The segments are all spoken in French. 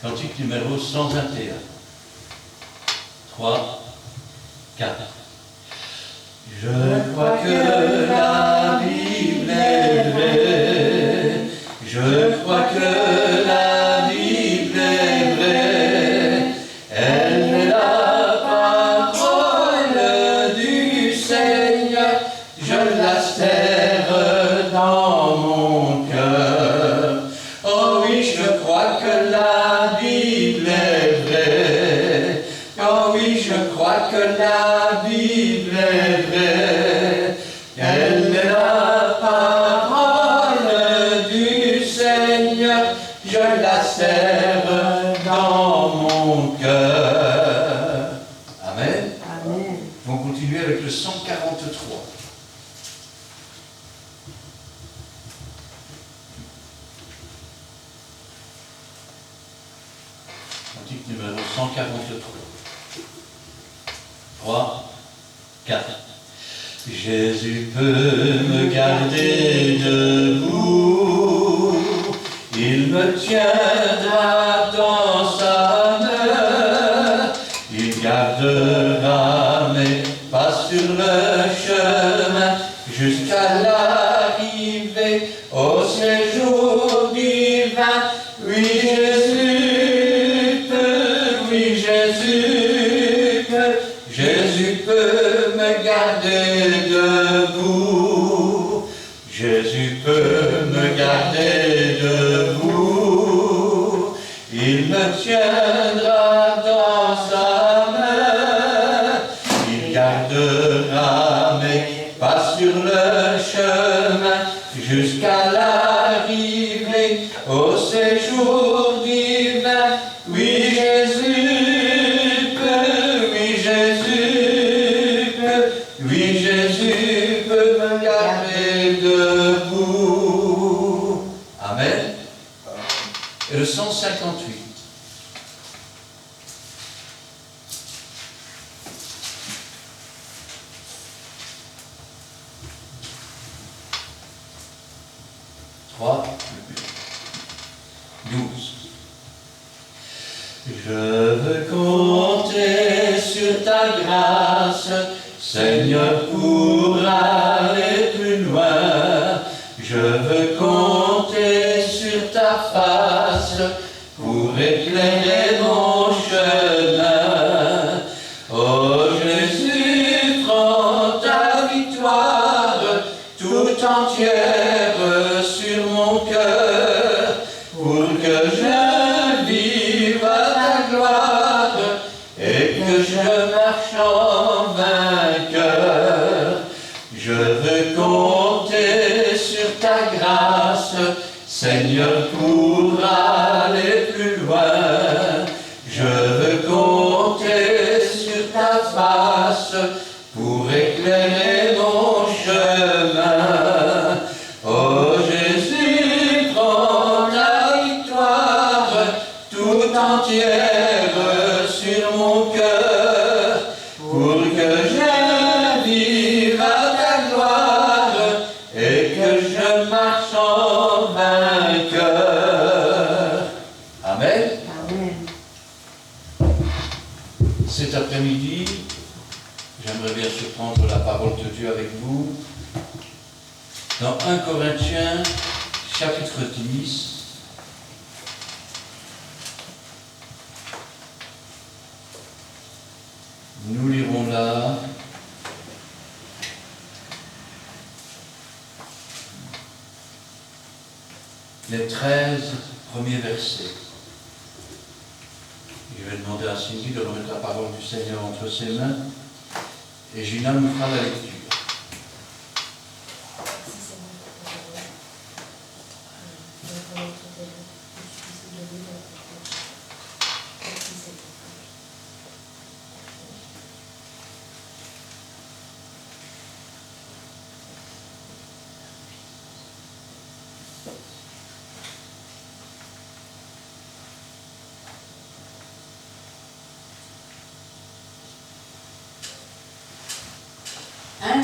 Cantique numéro 121. 3, 4. Je crois que la Bible est vraie. Je crois que la Bible est vraie. Elle est la parole du Seigneur. Je la serre dans mon cœur. Oh oui, je crois que la Bible est vraie. Oh oui, je crois que la Bible est vraie. Elle est la parole du Seigneur. Je la serre dans mon cœur. Amen. Amen. On continue avec le 143. Cantique numéro 143. 3, 4. Jésus peut me garder debout, il me tiendra dans sa main, il gardera mes pas sur le chemin, jusqu'à l'arrivée au séjour divin. Oui, Jésus peut, oui, Jésus peut. Jésus peut me garder debout. Jésus peut me garder debout. Il me tiendra dans sa main. Il gardera mes pas sur le chemin jusqu'à l'arrivée au séjour divin. Oui, Jésus peut, oui, Jésus peut, oui, Jésus peut me garder debout. Amen. Et le 158. Trois, 12. Je veux compter sur ta grâce, Seigneur, pour aller plus loin. Je veux compter sur ta face, pour éclairer mon chemin. Oh Jésus, prends ta victoire tout entière sur mon cœur, pour que je vive ta gloire et que je marche en vainqueur. Je veux compter sur ta grâce, Seigneur, pour aller plus loin. Je veux compter sur ta face pour éclairer mon chemin. Oh Jésus, prends ta victoire tout entière sur mon cœur, pour que je vive ta gloire et que je marche en vainqueur. Amen. Amen. Cet après-midi, j'aimerais bien surprendre la parole de Dieu avec vous dans 1 Corinthiens chapitre 10. Nous lirons là les 13 premiers versets. Je vais demander à Cindy de remettre la parole du Seigneur entre ses mains et Gina nous fera la lecture.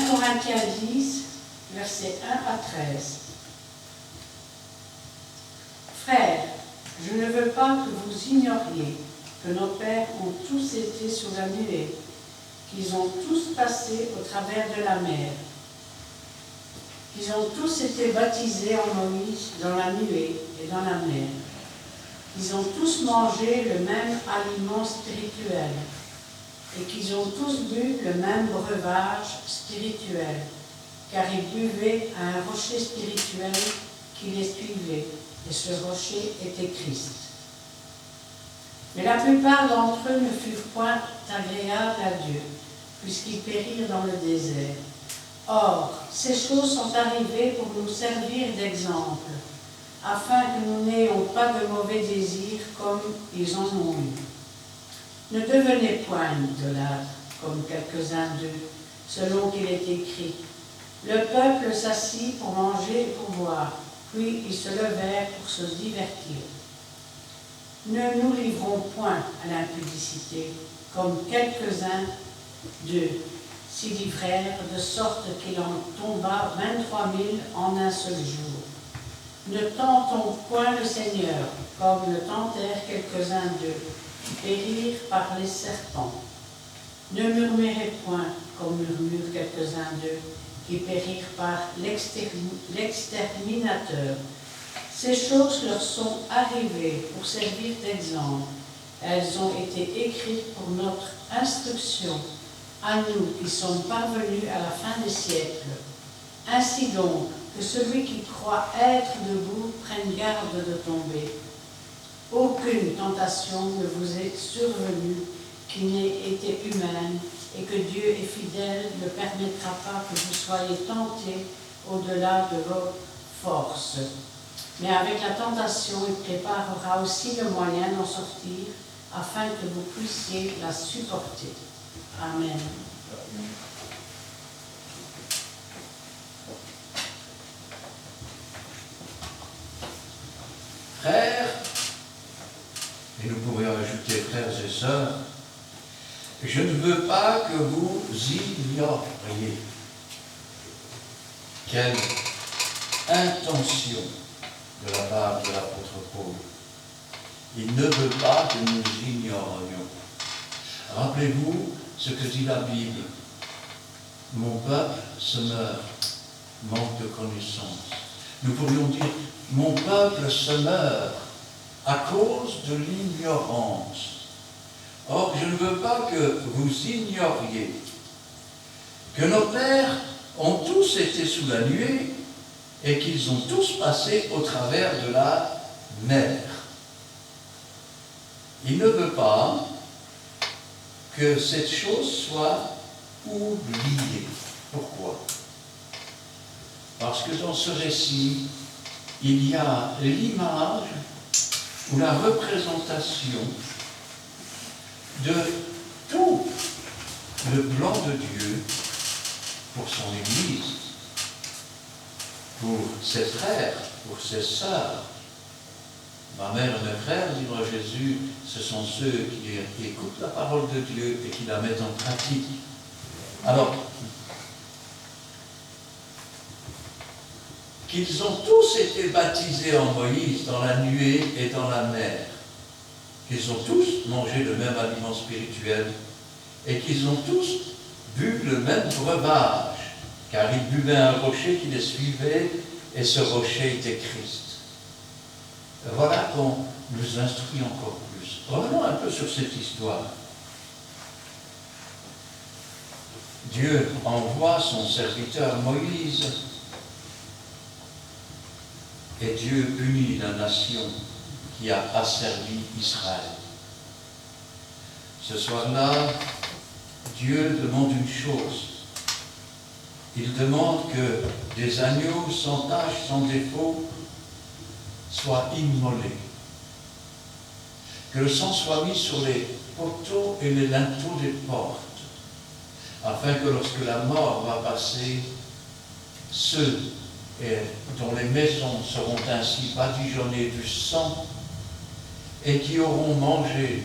Corinthiens 10, versets 1 à 13. Frères, je ne veux pas pas que vous ignoriez que nos pères ont tous été sous la nuée, qu'ils ont tous passé au travers de la mer, qu'ils ont tous été baptisés en Moïse dans la nuée et dans la mer. Ils ont tous mangé le même aliment spirituel et qu'ils ont tous bu le même breuvage spirituel, car ils buvaient à un rocher spirituel qui les suivait, et ce rocher était Christ. Mais la plupart d'entre eux ne furent point agréables à Dieu, puisqu'ils périrent dans le désert. Or, ces choses sont arrivées pour nous servir d'exemple, afin que nous n'ayons pas de mauvais désirs comme ils en ont eu. Ne devenez point idolâtres, comme quelques-uns d'eux, selon qu'il est écrit. Le peuple s'assit pour manger et pour boire, puis ils se levèrent pour se divertir. Ne nous livrons point à l'impudicité, comme quelques-uns d'eux s'y livrèrent, de sorte qu'il en tomba 23 000 en un seul jour. Ne tentons point le Seigneur, comme le tentèrent quelques-uns d'eux, qui périrent par les serpents. Ne murmurez point, comme murmurent quelques-uns d'eux, qui périrent par l'exterminateur. Ces choses leur sont arrivées pour servir d'exemple. Elles ont été écrites pour notre instruction, à nous qui sommes parvenus à la fin des siècles. Ainsi donc, que celui qui croit être debout prenne garde de tomber. Aucune tentation ne vous est survenue qui n'ait été humaine, et que Dieu est fidèle ne permettra pas que vous soyez tentés au-delà de vos forces. Mais avec la tentation, il préparera aussi le moyen d'en sortir, afin que vous puissiez la supporter. Amen. Frères, et nous pourrions ajouter frères et sœurs, je ne veux pas que vous ignoriez quelle intention de la part de l'apôtre Paul. Il ne veut pas que nous ignorions. Rappelez-vous ce que dit la Bible. Mon peuple se meurt, manque de connaissance. Nous pourrions dire, mon peuple se meurt à cause de l'ignorance. Or, je ne veux pas que vous ignoriez que nos pères ont tous été sous la nuée et qu'ils ont tous passé au travers de la mer. Il ne veut pas que cette chose soit oubliée. Pourquoi? Parce que dans ce récit, il y a l'image ou la représentation de tout le plan de Dieu pour son Église, pour ses frères, pour ses sœurs. Ma mère et mes frères, dira Jésus, ce sont ceux qui écoutent la parole de Dieu et qui la mettent en pratique. Alors, qu'ils ont tous été baptisés en Moïse dans la nuée et dans la mer, qu'ils ont tous mangé le même aliment spirituel et qu'ils ont tous bu le même breuvage, car ils buvaient un rocher qui les suivait et ce rocher était Christ. Voilà qu'on nous instruit encore plus. Revenons un peu sur cette histoire. Dieu envoie son serviteur Moïse et Dieu punit la nation qui a asservi Israël. Ce soir-là, Dieu demande une chose. Il demande que des agneaux sans tache, sans défaut, soient immolés. Que le sang soit mis sur les poteaux et les linteaux des portes, afin que lorsque la mort va passer, ceux dont les maisons seront ainsi badigeonnées du sang et qui auront mangé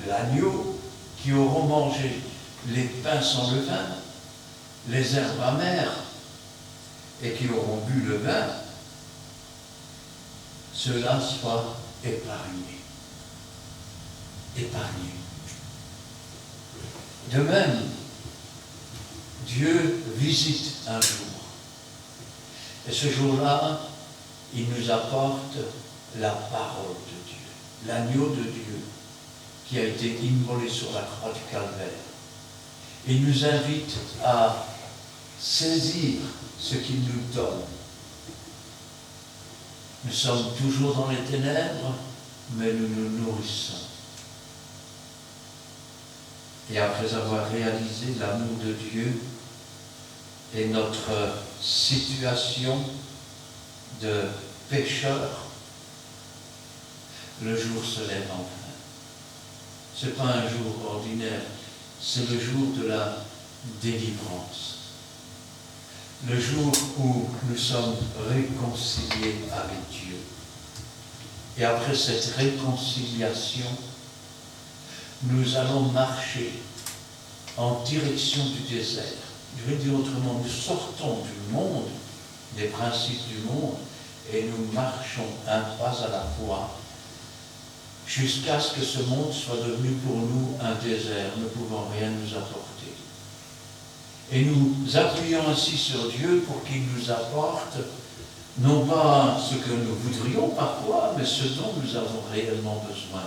l'agneau, qui auront mangé les pains sans levain, les herbes amères et qui auront bu le vin, ceux-là soient épargnés. épargnés. De même, Dieu visite un jour. Et ce jour-là, il nous apporte la parole de Dieu, l'agneau de Dieu, qui a été immolé sur la croix du Calvaire. Il nous invite à saisir ce qu'il nous donne. Nous sommes toujours dans les ténèbres, mais nous nous nourrissons. Et après avoir réalisé l'amour de Dieu et notre situation de pécheur, le jour se lève enfin. Ce n'est pas un jour ordinaire, c'est le jour de la délivrance. Le jour où nous sommes réconciliés avec Dieu. Et après cette réconciliation, nous allons marcher en direction du désert. Je vais dire autrement, nous sortons du monde, des principes du monde, et nous marchons un pas à la fois, jusqu'à ce que ce monde soit devenu pour nous un désert, ne pouvant rien nous apporter. Et nous appuyons ainsi sur Dieu pour qu'il nous apporte, non pas ce que nous voudrions parfois, mais ce dont nous avons réellement besoin.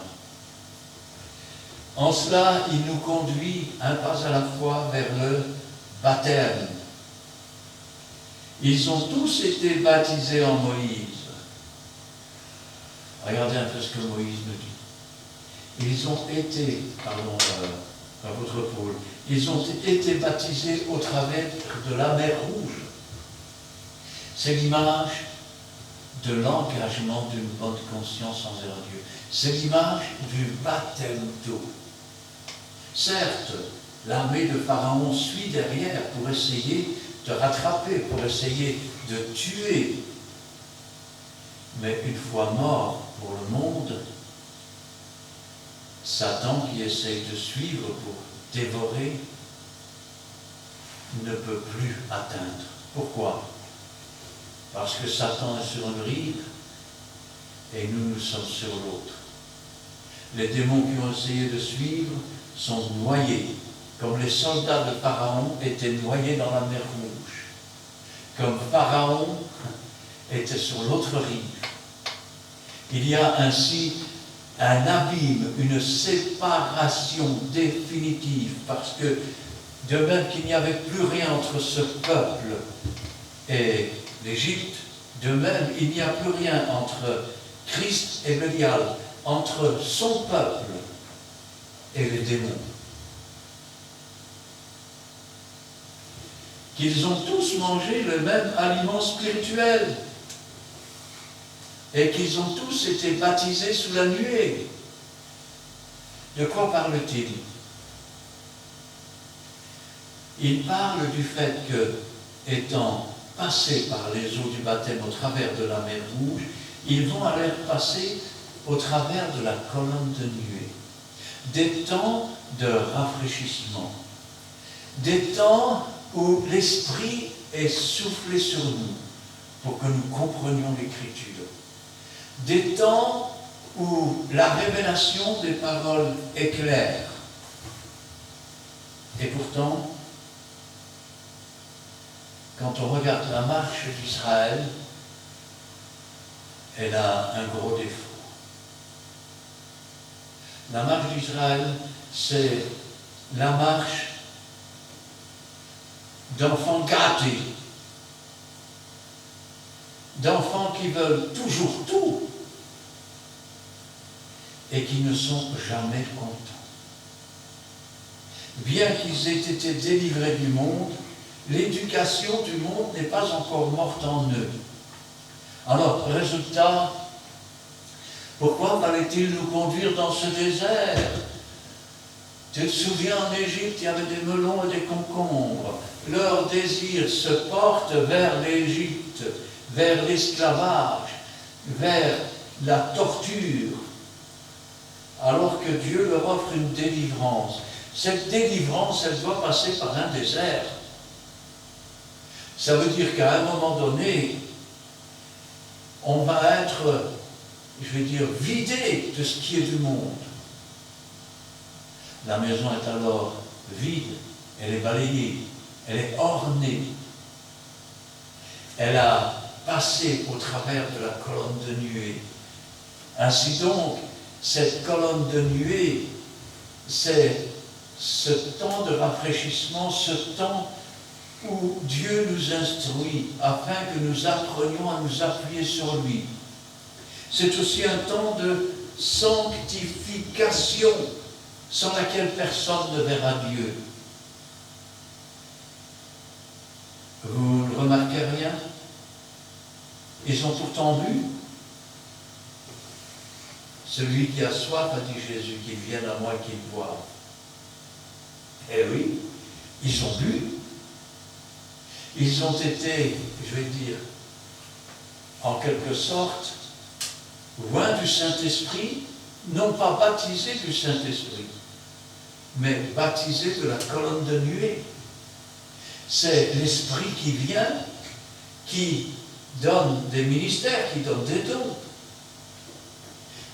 En cela, il nous conduit un pas à la fois vers le baptême. Ils ont tous été baptisés en Moïse. Regardez un peu ce que Moïse nous dit. Ils ont été, votre Paul, ils ont été baptisés au travers de la mer Rouge. C'est l'image de l'engagement d'une bonne conscience envers Dieu. C'est l'image du baptême d'eau. Certes, l'armée de Pharaon suit derrière pour essayer de rattraper, pour essayer de tuer. Mais une fois mort pour le monde, Satan qui essaye de suivre pour dévorer ne peut plus atteindre. Pourquoi? Parce que Satan est sur une rive et nous sommes sur l'autre. Les démons qui ont essayé de suivre sont noyés, comme les soldats de Pharaon étaient noyés dans la mer Rouge, comme Pharaon était sur l'autre rive. Il y a ainsi un abîme, une séparation définitive, parce que de même qu'il n'y avait plus rien entre ce peuple et l'Égypte, de même il n'y a plus rien entre Christ et Bélial, entre son peuple et les démons. Qu'ils ont tous mangé le même aliment spirituel et qu'ils ont tous été baptisés sous la nuée. De quoi parle-t-il? Il parle du fait que, étant passés par les eaux du baptême au travers de la mer Rouge, ils vont aller passer au travers de la colonne de nuée. Des temps de rafraîchissement, des temps où l'Esprit est soufflé sur nous pour que nous comprenions l'Écriture, des temps où la révélation des paroles est claire. Et pourtant, quand on regarde la marche d'Israël, elle a un gros défaut. La marche d'Israël, c'est la marche d'enfants gâtés, d'enfants qui veulent toujours tout et qui ne sont jamais contents. Bien qu'ils aient été délivrés du monde, l'éducation du monde n'est pas encore morte en eux. Alors, résultat, pourquoi fallait-il nous conduire dans ce désert? Tu te souviens, en Égypte, il y avait des melons et des concombres. Leur désir se porte vers l'Égypte, vers l'esclavage, vers la torture, alors que Dieu leur offre une délivrance. Cette délivrance, elle doit passer par un désert. Ça veut dire qu'à un moment donné, on va être, je vais dire, vidé de ce qui est du monde. La maison est alors vide, elle est balayée, elle est ornée. Elle a passé au travers de la colonne de nuée. Ainsi donc, cette colonne de nuée, c'est ce temps de rafraîchissement, ce temps où Dieu nous instruit afin que nous apprenions à nous appuyer sur lui. C'est aussi un temps de sanctification sans laquelle personne ne verra Dieu. Vous ne remarquez rien? Ils ont pourtant bu. Celui qui a soif, a dit Jésus, qu'il vienne à moi et qu'il boive. Eh oui, ils ont bu. Ils ont été, je vais dire, en quelque sorte, loin du Saint-Esprit, non pas baptisés du Saint-Esprit, mais baptisés de la colonne de nuée. C'est l'Esprit qui vient, qui donne des ministères, qui donne des dons.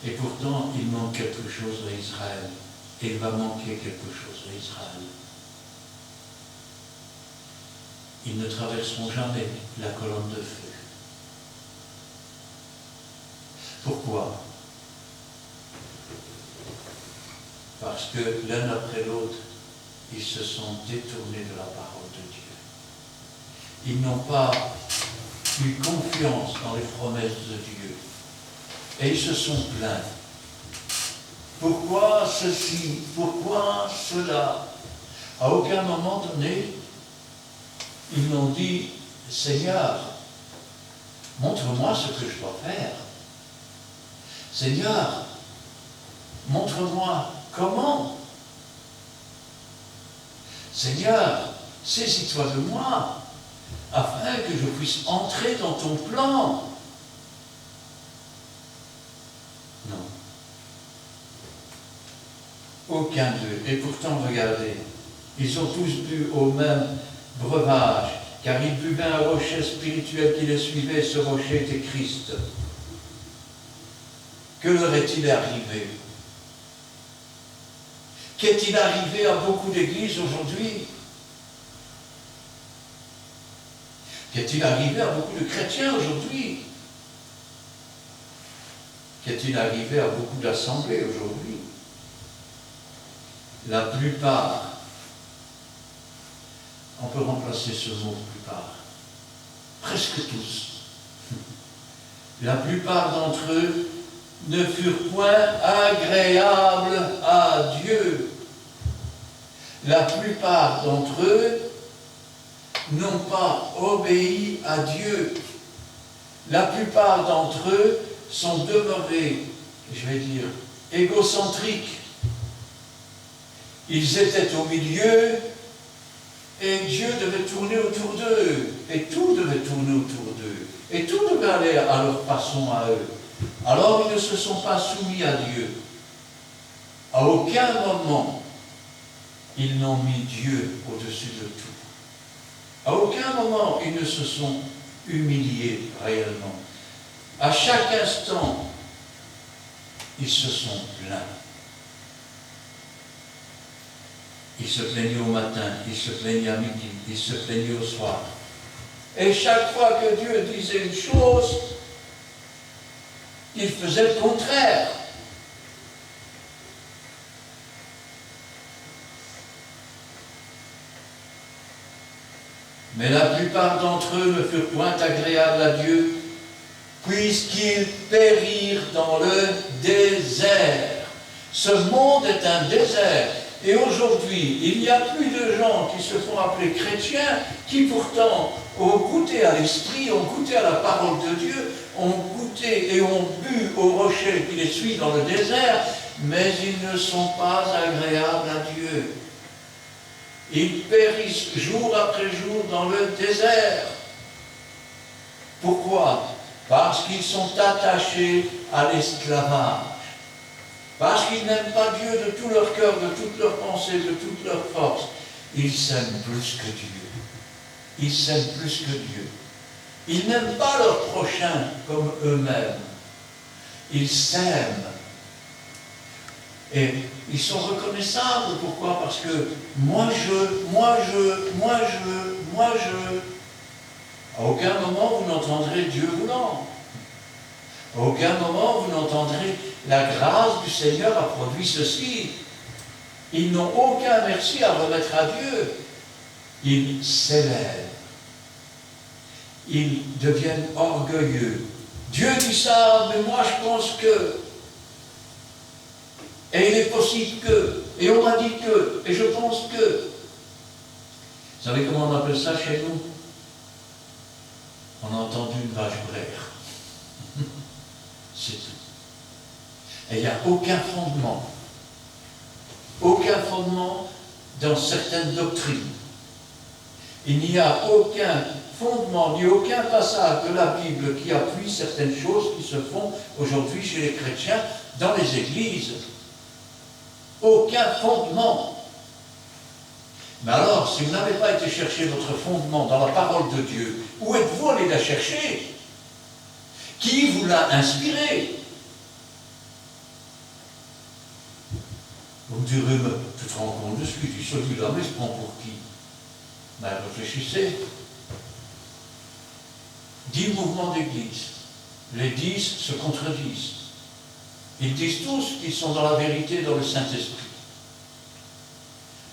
Et pourtant, il manque quelque chose à Israël. Et il va manquer quelque chose à Israël. Ils ne traverseront jamais la colonne de feu. Pourquoi? Parce que l'un après l'autre, ils se sont détournés de la parole de Dieu. Ils n'ont pas eu confiance dans les promesses de Dieu. Et ils se sont plaints. Pourquoi ceci? Pourquoi cela? À aucun moment donné, ils m'ont dit, Seigneur, montre-moi ce que je dois faire. Seigneur, montre-moi comment. Seigneur, saisis-toi de moi, afin que je puisse entrer dans ton plan. Non. Aucun d'eux. Et pourtant, regardez, ils ont tous bu au même breuvage, car ils buvaient un rocher spirituel qui les suivait, ce rocher était Christ. Que leur est-il arrivé? Qu'est-il arrivé à beaucoup d'églises aujourd'hui? Qu'est-il arrivé à beaucoup de chrétiens aujourd'hui? Qu'est-il arrivé à beaucoup d'assemblées aujourd'hui? La plupart, on peut remplacer ce mot plupart, presque tous, la plupart d'entre eux ne furent point agréables à Dieu. La plupart d'entre eux n'ont pas obéi à Dieu. La plupart d'entre eux sont demeurés, je vais dire, égocentriques. Ils étaient au milieu et Dieu devait tourner autour d'eux. Et tout devait tourner autour d'eux. Et tout devait aller à leur façon à eux. Alors ils ne se sont pas soumis à Dieu. À aucun moment, ils n'ont mis Dieu au-dessus de tout. À aucun moment, ils ne se sont humiliés réellement. À chaque instant, ils se sont plaints. Ils se plaignaient au matin, ils se plaignaient à midi, ils se plaignaient au soir. Et chaque fois que Dieu disait une chose, il faisait le contraire. Mais la plupart d'entre eux ne furent point agréables à Dieu, puisqu'ils périrent dans le désert. Ce monde est un désert. Et aujourd'hui, il n'y a plus de gens qui se font appeler chrétiens, qui pourtant ont goûté à l'Esprit, ont goûté à la parole de Dieu, ont goûté et ont bu au rocher qui les suit dans le désert, mais ils ne sont pas agréables à Dieu. Ils périssent jour après jour dans le désert. Pourquoi? Parce qu'ils sont attachés à l'esclavage. Parce qu'ils n'aiment pas Dieu de tout leur cœur, de toute leur pensée, de toute leur force. Ils s'aiment plus que Dieu. Ils s'aiment plus que Dieu. Ils n'aiment pas leur prochain comme eux-mêmes. Ils s'aiment. Et ils sont reconnaissables. Pourquoi? Parce que moi je. À aucun moment vous n'entendrez Dieu voulant. À aucun moment vous n'entendrez la grâce du Seigneur a produit ceci. Ils n'ont aucun merci à remettre à Dieu. Ils s'élèvent. Ils deviennent orgueilleux. Dieu dit ça, mais moi je pense que. Et il est possible que. Et on m'a dit que. Et je pense que. Vous savez comment on appelle ça chez nous? On a entendu une vache braire. C'est tout. Et il n'y a aucun fondement. Aucun fondement dans certaines doctrines. Il n'y a aucun fondement, ni aucun passage de la Bible qui appuie certaines choses qui se font aujourd'hui chez les chrétiens dans les églises. Aucun fondement. Mais alors, si vous n'avez pas été chercher votre fondement dans la parole de Dieu, où êtes-vous allé la chercher? Qui vous l'a inspiré? Vous me direz, mais tu te rends compte de ce qu'il dit, celui-là, mais il se prend pour qui? Ben, réfléchissez. 10 mouvements d'église. Les 10 se contredisent. Ils disent tous qu'ils sont dans la vérité, dans le Saint-Esprit.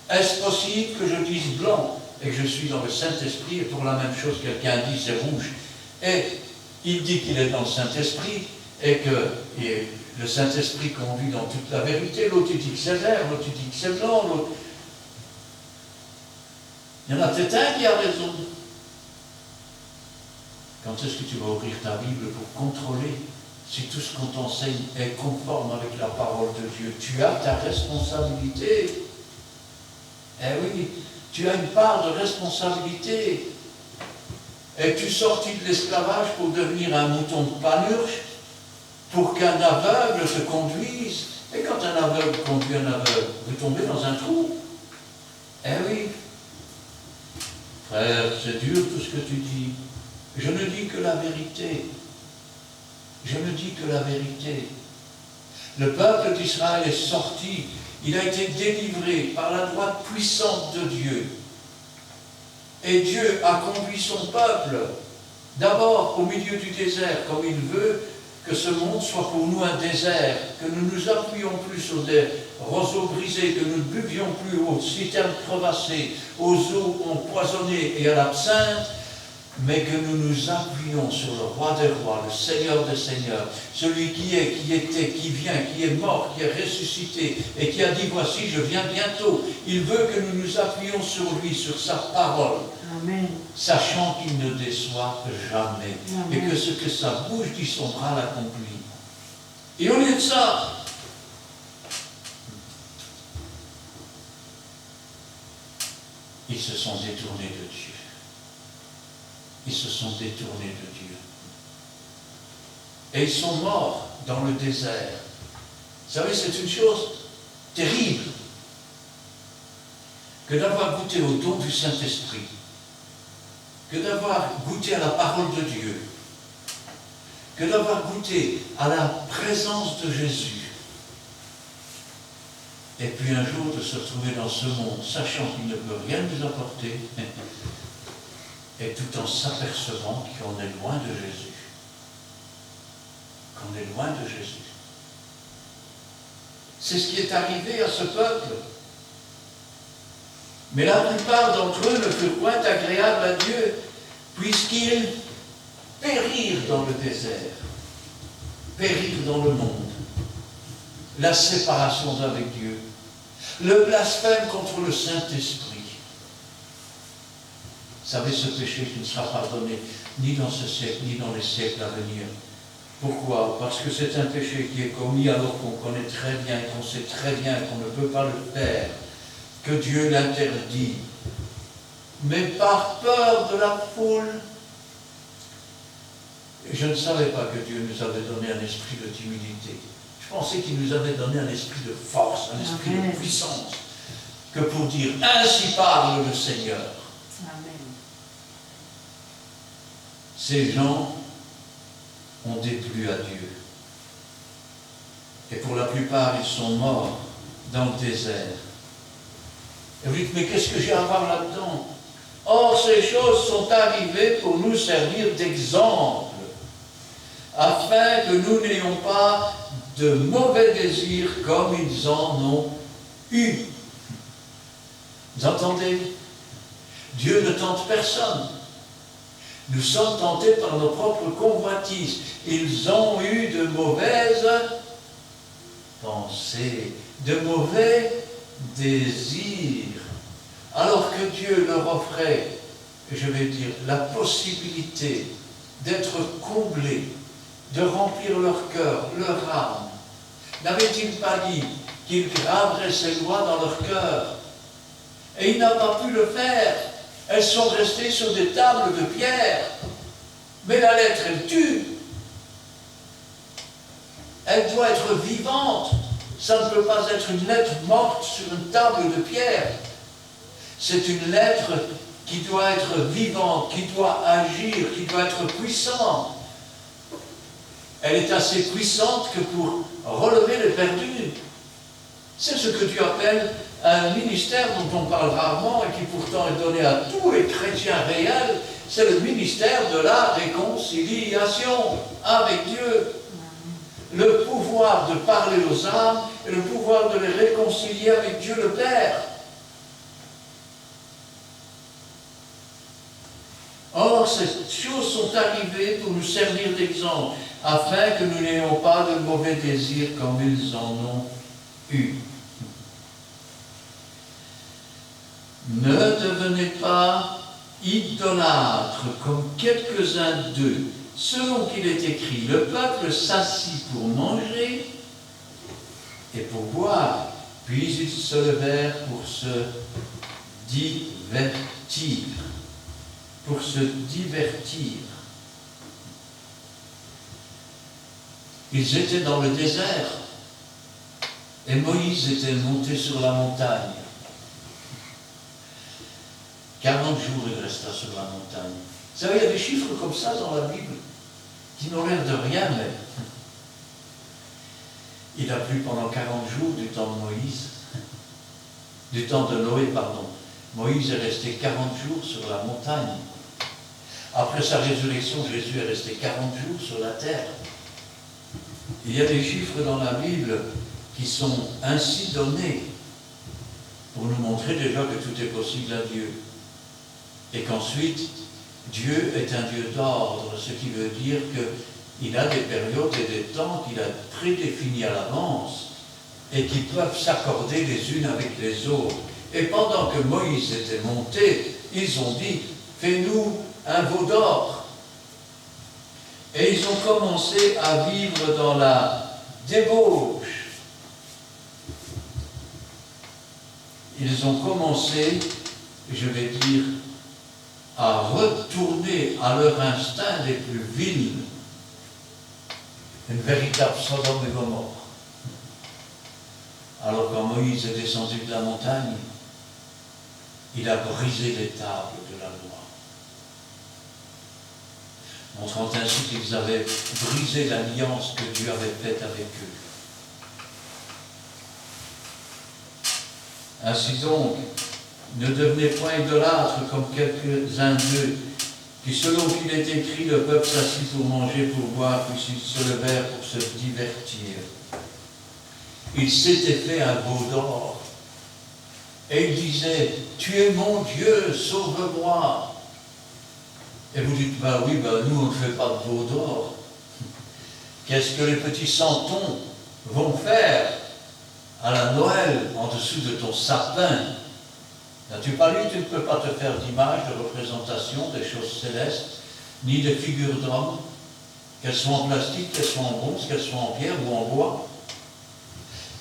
Est-ce possible que je dise blanc et que je suis dans le Saint-Esprit, et pour la même chose, quelqu'un dit c'est rouge, et il dit qu'il est dans le Saint-Esprit, et que le Saint-Esprit conduit dans toute la vérité, l'autre dit que c'est vert, l'autre dit que c'est blanc, l'autre... Il y en a peut-être un qui a raison. Quand est-ce que tu vas ouvrir ta Bible pour contrôler si tout ce qu'on t'enseigne est conforme avec la parole de Dieu? Tu as ta responsabilité. Eh oui, tu as une part de responsabilité. Es-tu sorti de l'esclavage pour devenir un mouton de panurge, pour qu'un aveugle te conduise? Et quand un aveugle conduit un aveugle, vous tombez dans un trou. Eh oui. Frère, c'est dur tout ce que tu dis. Je ne dis que la vérité. Je ne dis que la vérité. Le peuple d'Israël est sorti. Il a été délivré par la droite puissante de Dieu. Et Dieu a conduit son peuple, d'abord au milieu du désert, comme il veut que ce monde soit pour nous un désert, que nous nous appuyions plus sur des roseaux brisés, que nous ne buvions plus aux citernes crevassées, aux eaux empoisonnées et à l'absinthe, mais que nous nous appuyions sur le roi des rois, le Seigneur des seigneurs, celui qui est, qui était, qui vient, qui est mort, qui est ressuscité, et qui a dit, voici, je viens bientôt. Il veut que nous nous appuyions sur lui, sur sa parole, Amen. sachant qu'il ne déçoit jamais, Amen. et que ce que sa bouche dit, son bras l'accomplit. Et au lieu de ça, ils se sont détournés de Dieu. Ils se sont détournés de Dieu. Et ils sont morts dans le désert. Vous savez, c'est une chose terrible que d'avoir goûté au don du Saint-Esprit, que d'avoir goûté à la parole de Dieu, que d'avoir goûté à la présence de Jésus, et puis un jour de se retrouver dans ce monde, sachant qu'il ne peut rien nous apporter, et tout en s'apercevant qu'on est loin de Jésus. Qu'on est loin de Jésus. C'est ce qui est arrivé à ce peuple. Mais la plupart d'entre eux ne furent point agréables à Dieu, puisqu'ils périrent dans le désert, périrent dans le monde. La séparation avec Dieu, le blasphème contre le Saint-Esprit. Vous savez, ce péché qui ne sera pardonné ni dans ce siècle, ni dans les siècles à venir. Pourquoi? Parce que c'est un péché qui est commis alors qu'on connaît très bien, qu'on sait très bien qu'on ne peut pas le faire, que Dieu l'interdit. Mais par peur de la foule, je ne savais pas que Dieu nous avait donné un esprit de timidité. Je pensais qu'il nous avait donné un esprit de force, un esprit Amen. de puissance, que pour dire « Ainsi parle le Seigneur ». Amen. Ces gens ont déplu à Dieu. Et pour la plupart, ils sont morts dans le désert. Et vous dites, mais qu'est-ce que j'ai à voir là-dedans? Or, ces choses sont arrivées pour nous servir d'exemple, afin que nous n'ayons pas de mauvais désirs comme ils en ont eu. Vous entendez? Dieu ne tente personne. Nous sommes tentés par nos propres convoitises. Ils ont eu de mauvaises pensées, de mauvais désirs. Alors que Dieu leur offrait, je vais dire, la possibilité d'être comblés, de remplir leur cœur, leur âme. N'avait-il pas dit qu'il graverait ses lois dans leur cœur? Et il n'a pas pu le faire. Elles sont restées sur des tables de pierre. Mais la lettre, elle tue. Elle doit être vivante. Ça ne peut pas être une lettre morte sur une table de pierre. C'est une lettre qui doit être vivante, qui doit agir, qui doit être puissante. Elle est assez puissante que pour relever les perdus. C'est ce que Dieu appelle un ministère dont on parle rarement et qui pourtant est donné à tous les chrétiens réels. C'est le ministère de la réconciliation avec Dieu. Le pouvoir de parler aux âmes et le pouvoir de les réconcilier avec Dieu le Père. Or, ces choses sont arrivées pour nous servir d'exemple, afin que nous n'ayons pas de mauvais désirs comme ils en ont eu. Ne devenez pas idolâtres comme quelques-uns d'eux, selon qu'il est écrit, le peuple s'assit pour manger et pour boire, puis ils se levèrent pour se divertir. Pour se divertir. Ils étaient dans le désert et Moïse était monté sur la montagne. 40 jours il resta sur la montagne. Vous savez, il y a des chiffres comme ça dans la Bible qui n'ont l'air de rien, mais il a plu pendant 40 jours du temps de Moïse, du temps de Noé, pardon. Moïse est resté 40 jours sur la montagne. Après sa résurrection, Jésus est resté 40 jours sur la terre. Il y a des chiffres dans la Bible qui sont ainsi donnés pour nous montrer déjà que tout est possible à Dieu. Et qu'ensuite, Dieu est un Dieu d'ordre, ce qui veut dire qu'il a des périodes et des temps qu'il a prédéfinis à l'avance et qui peuvent s'accorder les unes avec les autres. Et pendant que Moïse était monté, ils ont dit, fais-nous un veau d'or. Et ils ont commencé à vivre dans la débauche. Ils ont commencé, je vais dire, à retourner à leur instinct les plus vils. Une véritable Sodome et Gomorrhe. Alors quand Moïse est descendu de la montagne, il a brisé les tables de la loi, montrant ainsi qu'ils avaient brisé l'alliance que Dieu avait faite avec eux. Ainsi donc, ne devenez point idolâtres comme quelques-uns d'eux, qui selon qu'il est écrit, le peuple s'assit pour manger, pour boire, puis ils se levèrent pour se divertir. Il s'était fait un veau d'or, et il disait, tu es mon Dieu, sauve-moi. Et vous dites, ben oui, nous on ne fait pas de veau d'or. Qu'est-ce que les petits santons vont faire à la Noël en dessous de ton sapin? N'as-tu pas lu, tu ne peux pas te faire d'image, de représentation des choses célestes, ni de figures d'hommes, qu'elles soient en plastique, qu'elles soient en bronze, qu'elles soient en pierre ou en bois.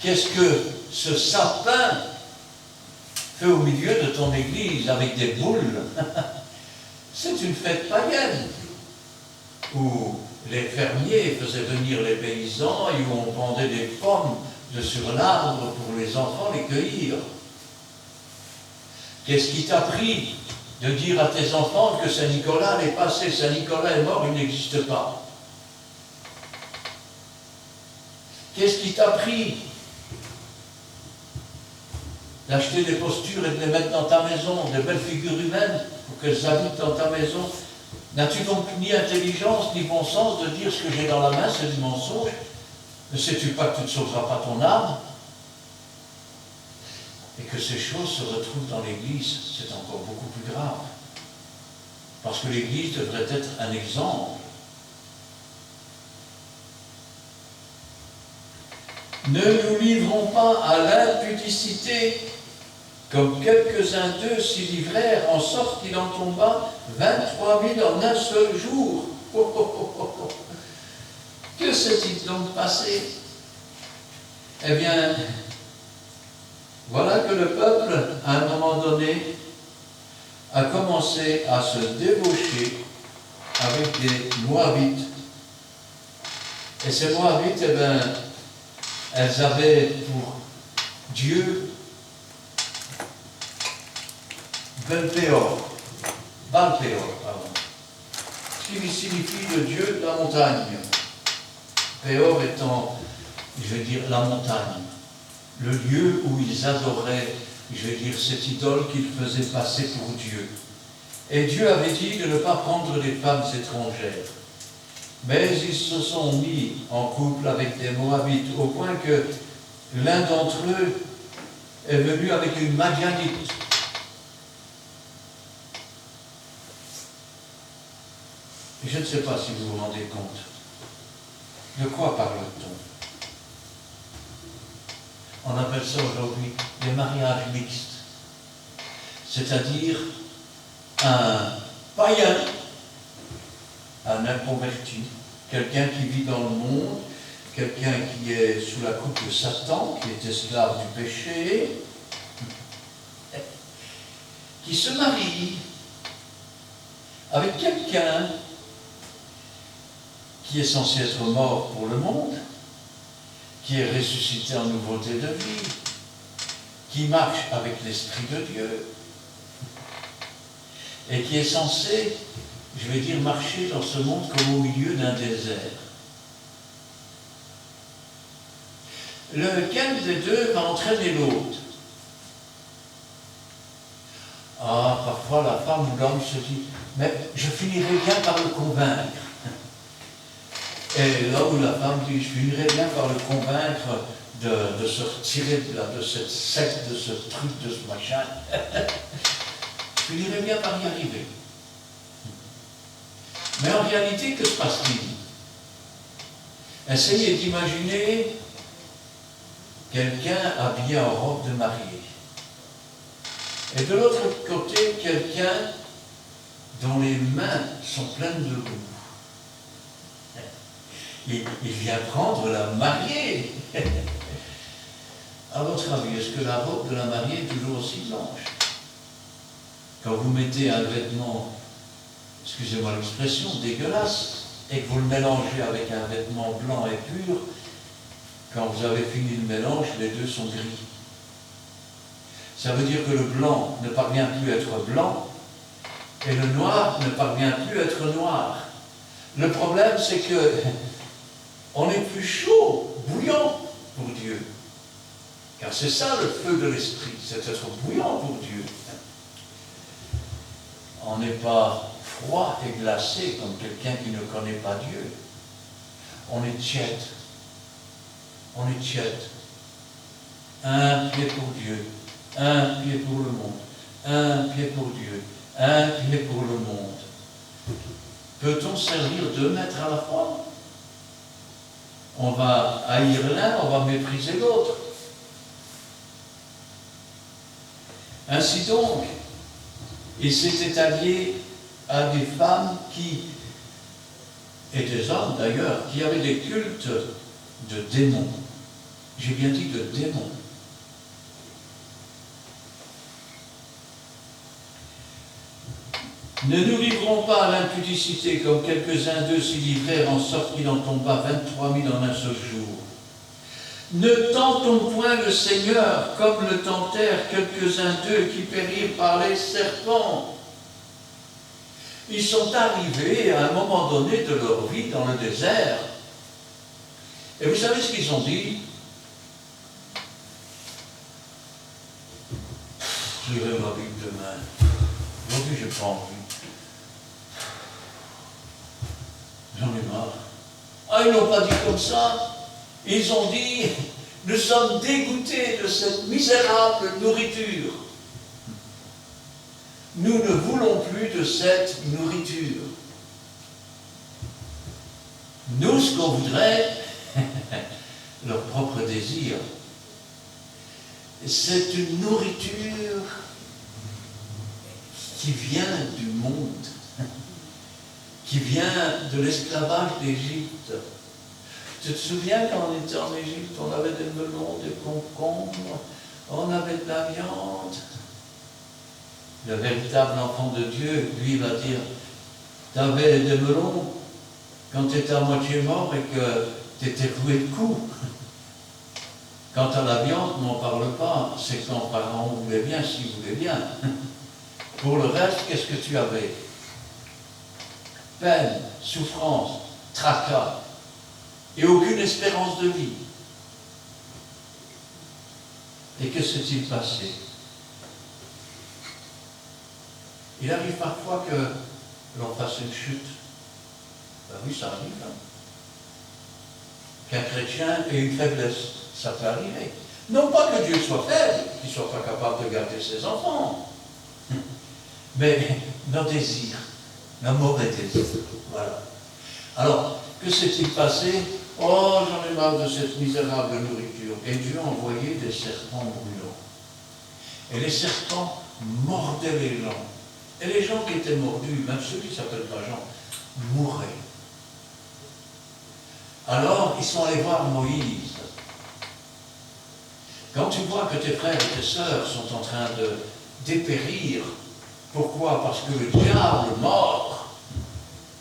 Qu'est-ce que ce sapin fait au milieu de ton église avec des boules? C'est une fête païenne où les fermiers faisaient venir les paysans et où on pendait des pommes de sur l'arbre pour les enfants les cueillir. Qu'est-ce qui t'a pris de dire à tes enfants que Saint-Nicolas est passé, Saint-Nicolas est mort, il n'existe pas? Qu'est-ce qui t'a pris d'acheter des postures et de les mettre dans ta maison, des belles figures humaines, pour qu'elles habitent dans ta maison? N'as-tu donc ni intelligence, ni bon sens de dire ce que j'ai dans la main, c'est du mensonge? Ne sais-tu pas que tu ne sauveras pas ton âme? Et que ces choses se retrouvent dans l'Église, c'est encore beaucoup plus grave. Parce que l'Église devrait être un exemple. Ne nous livrons pas à l'impudicité, comme quelques-uns d'eux s'y livrèrent, en sorte qu'il en tomba 23 000 en un seul jour. Oh, oh, oh, oh, oh. Que s'est-il donc passé? Eh bien, voilà que le peuple, à un moment donné, a commencé à se débaucher avec des Moabites. Et ces Moabites, eh bien, elles avaient pour Dieu Baal-Péor, pardon, qui signifie le Dieu de la montagne. Péor étant, je vais dire, la montagne, le lieu où ils adoraient, je vais dire, cette idole qu'ils faisaient passer pour Dieu. Et Dieu avait dit de ne pas prendre des femmes étrangères. Mais ils se sont mis en couple avec des Moabites, au point que l'un d'entre eux est venu avec une Madianite. Et je ne sais pas si vous vous rendez compte. De quoi parle-t-on? On appelle ça aujourd'hui des mariages mixtes. C'est-à-dire un païen, un inconverti, quelqu'un qui vit dans le monde, quelqu'un qui est sous la coupe de Satan, qui est esclave du péché, qui se marie avec quelqu'un qui est censé être mort pour le monde, qui est ressuscité en nouveauté de vie, qui marche avec l'Esprit de Dieu, et qui est censé, je vais dire, marcher dans ce monde comme au milieu d'un désert. Lequel des deux va entraîner l'autre? Ah, parfois la femme ou l'homme se dit, mais je finirai bien par le convaincre. Et l'homme ou la femme dit, je finirai bien par le convaincre de se retirer de cette secte, de ce truc, de ce machin. Je finirai bien par y arriver. Mais en réalité, que se passe-t-il? Essayez d'imaginer quelqu'un habillé en robe de mariée. Et de l'autre côté, quelqu'un dont les mains sont pleines de boue. Il vient prendre la mariée. À votre avis, est-ce que la robe de la mariée est toujours aussi blanche? Quand vous mettez un vêtement, excusez-moi l'expression, dégueulasse, et que vous le mélangez avec un vêtement blanc et pur, quand vous avez fini le mélange, les deux sont gris. Ça veut dire que le blanc ne parvient plus à être blanc, et le noir ne parvient plus à être noir. Le problème, c'est que on est plus chaud, bouillant pour Dieu. Car c'est ça le feu de l'esprit, c'est être bouillant pour Dieu. On n'est pas froid et glacé comme quelqu'un qui ne connaît pas Dieu. On est tiède. On est tiède. Un pied pour Dieu, un pied pour le monde, un pied pour Dieu, un pied pour le monde. Peut-on servir 2 maîtres à la fois? On va haïr l'un, on va mépriser l'autre. Ainsi donc, il s'était allié à des femmes et des hommes d'ailleurs, qui avaient des cultes de démons. J'ai bien dit de démons. Ne nous livrons pas à l'impudicité, comme quelques-uns d'eux s'y livrèrent, en sorte qu'il en tomba 23 000 en un seul jour. Ne tentons point le Seigneur, comme le tentèrent quelques-uns d'eux qui périrent par les serpents. Ils sont arrivés à un moment donné de leur vie dans le désert. Et vous savez ce qu'ils ont dit? Je lirai ma Bible demain. Aujourd'hui, je n'ai pas envie. J'en ai marre. Ah, ils n'ont pas dit comme ça. Ils ont dit, nous sommes dégoûtés de cette misérable nourriture. Nous ne voulons plus de cette nourriture. Nous, ce qu'on voudrait, leur propre désir, c'est une nourriture qui vient du monde, qui vient de l'esclavage d'Égypte. Tu te souviens quand on était en Égypte, on avait des melons, des concombres, on avait de la viande. Le véritable enfant de Dieu, lui, va dire, tu avais des melons quand tu étais à moitié mort et que tu étais roué de coups. Quant à la viande, n'en parle pas, c'est quand Pharaon voulait bien, s'il voulait bien. Pour le reste, qu'est-ce que tu avais? Peine, souffrance, tracas, et aucune espérance de vie. Et que s'est-il passé? Il arrive parfois que l'on fasse une chute. Ben oui, ça arrive. Hein. Qu'un chrétien ait une faiblesse, ça peut arriver. Non pas que Dieu soit faible, qu'il ne soit pas capable de garder ses enfants, mais nos désirs, nos mauvais désirs. Voilà. Alors, que s'est-il passé? Oh, j'en ai marre de cette misérable nourriture. Et Dieu a envoyé des serpents brûlants. Et les serpents mordaient les gens. Et les gens qui étaient mordus, même ceux qui ne s'appellent pas Jean, mouraient. Alors, ils sont allés voir Moïse. Quand tu vois que tes frères et tes sœurs sont en train de dépérir, pourquoi? Parce que le diable mort,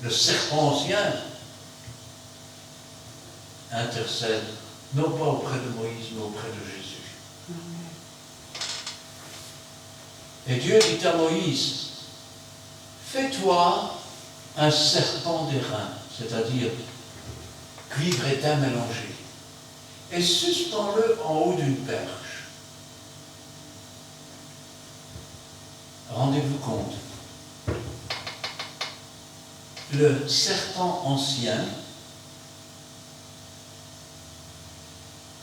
le serpent ancien, intercède, non pas auprès de Moïse, mais auprès de Jésus. Et Dieu dit à Moïse, fais-toi un serpent d'airain, c'est-à-dire cuivre étain mélangé, et suspends-le en haut d'une perche. Rendez-vous compte, le serpent ancien,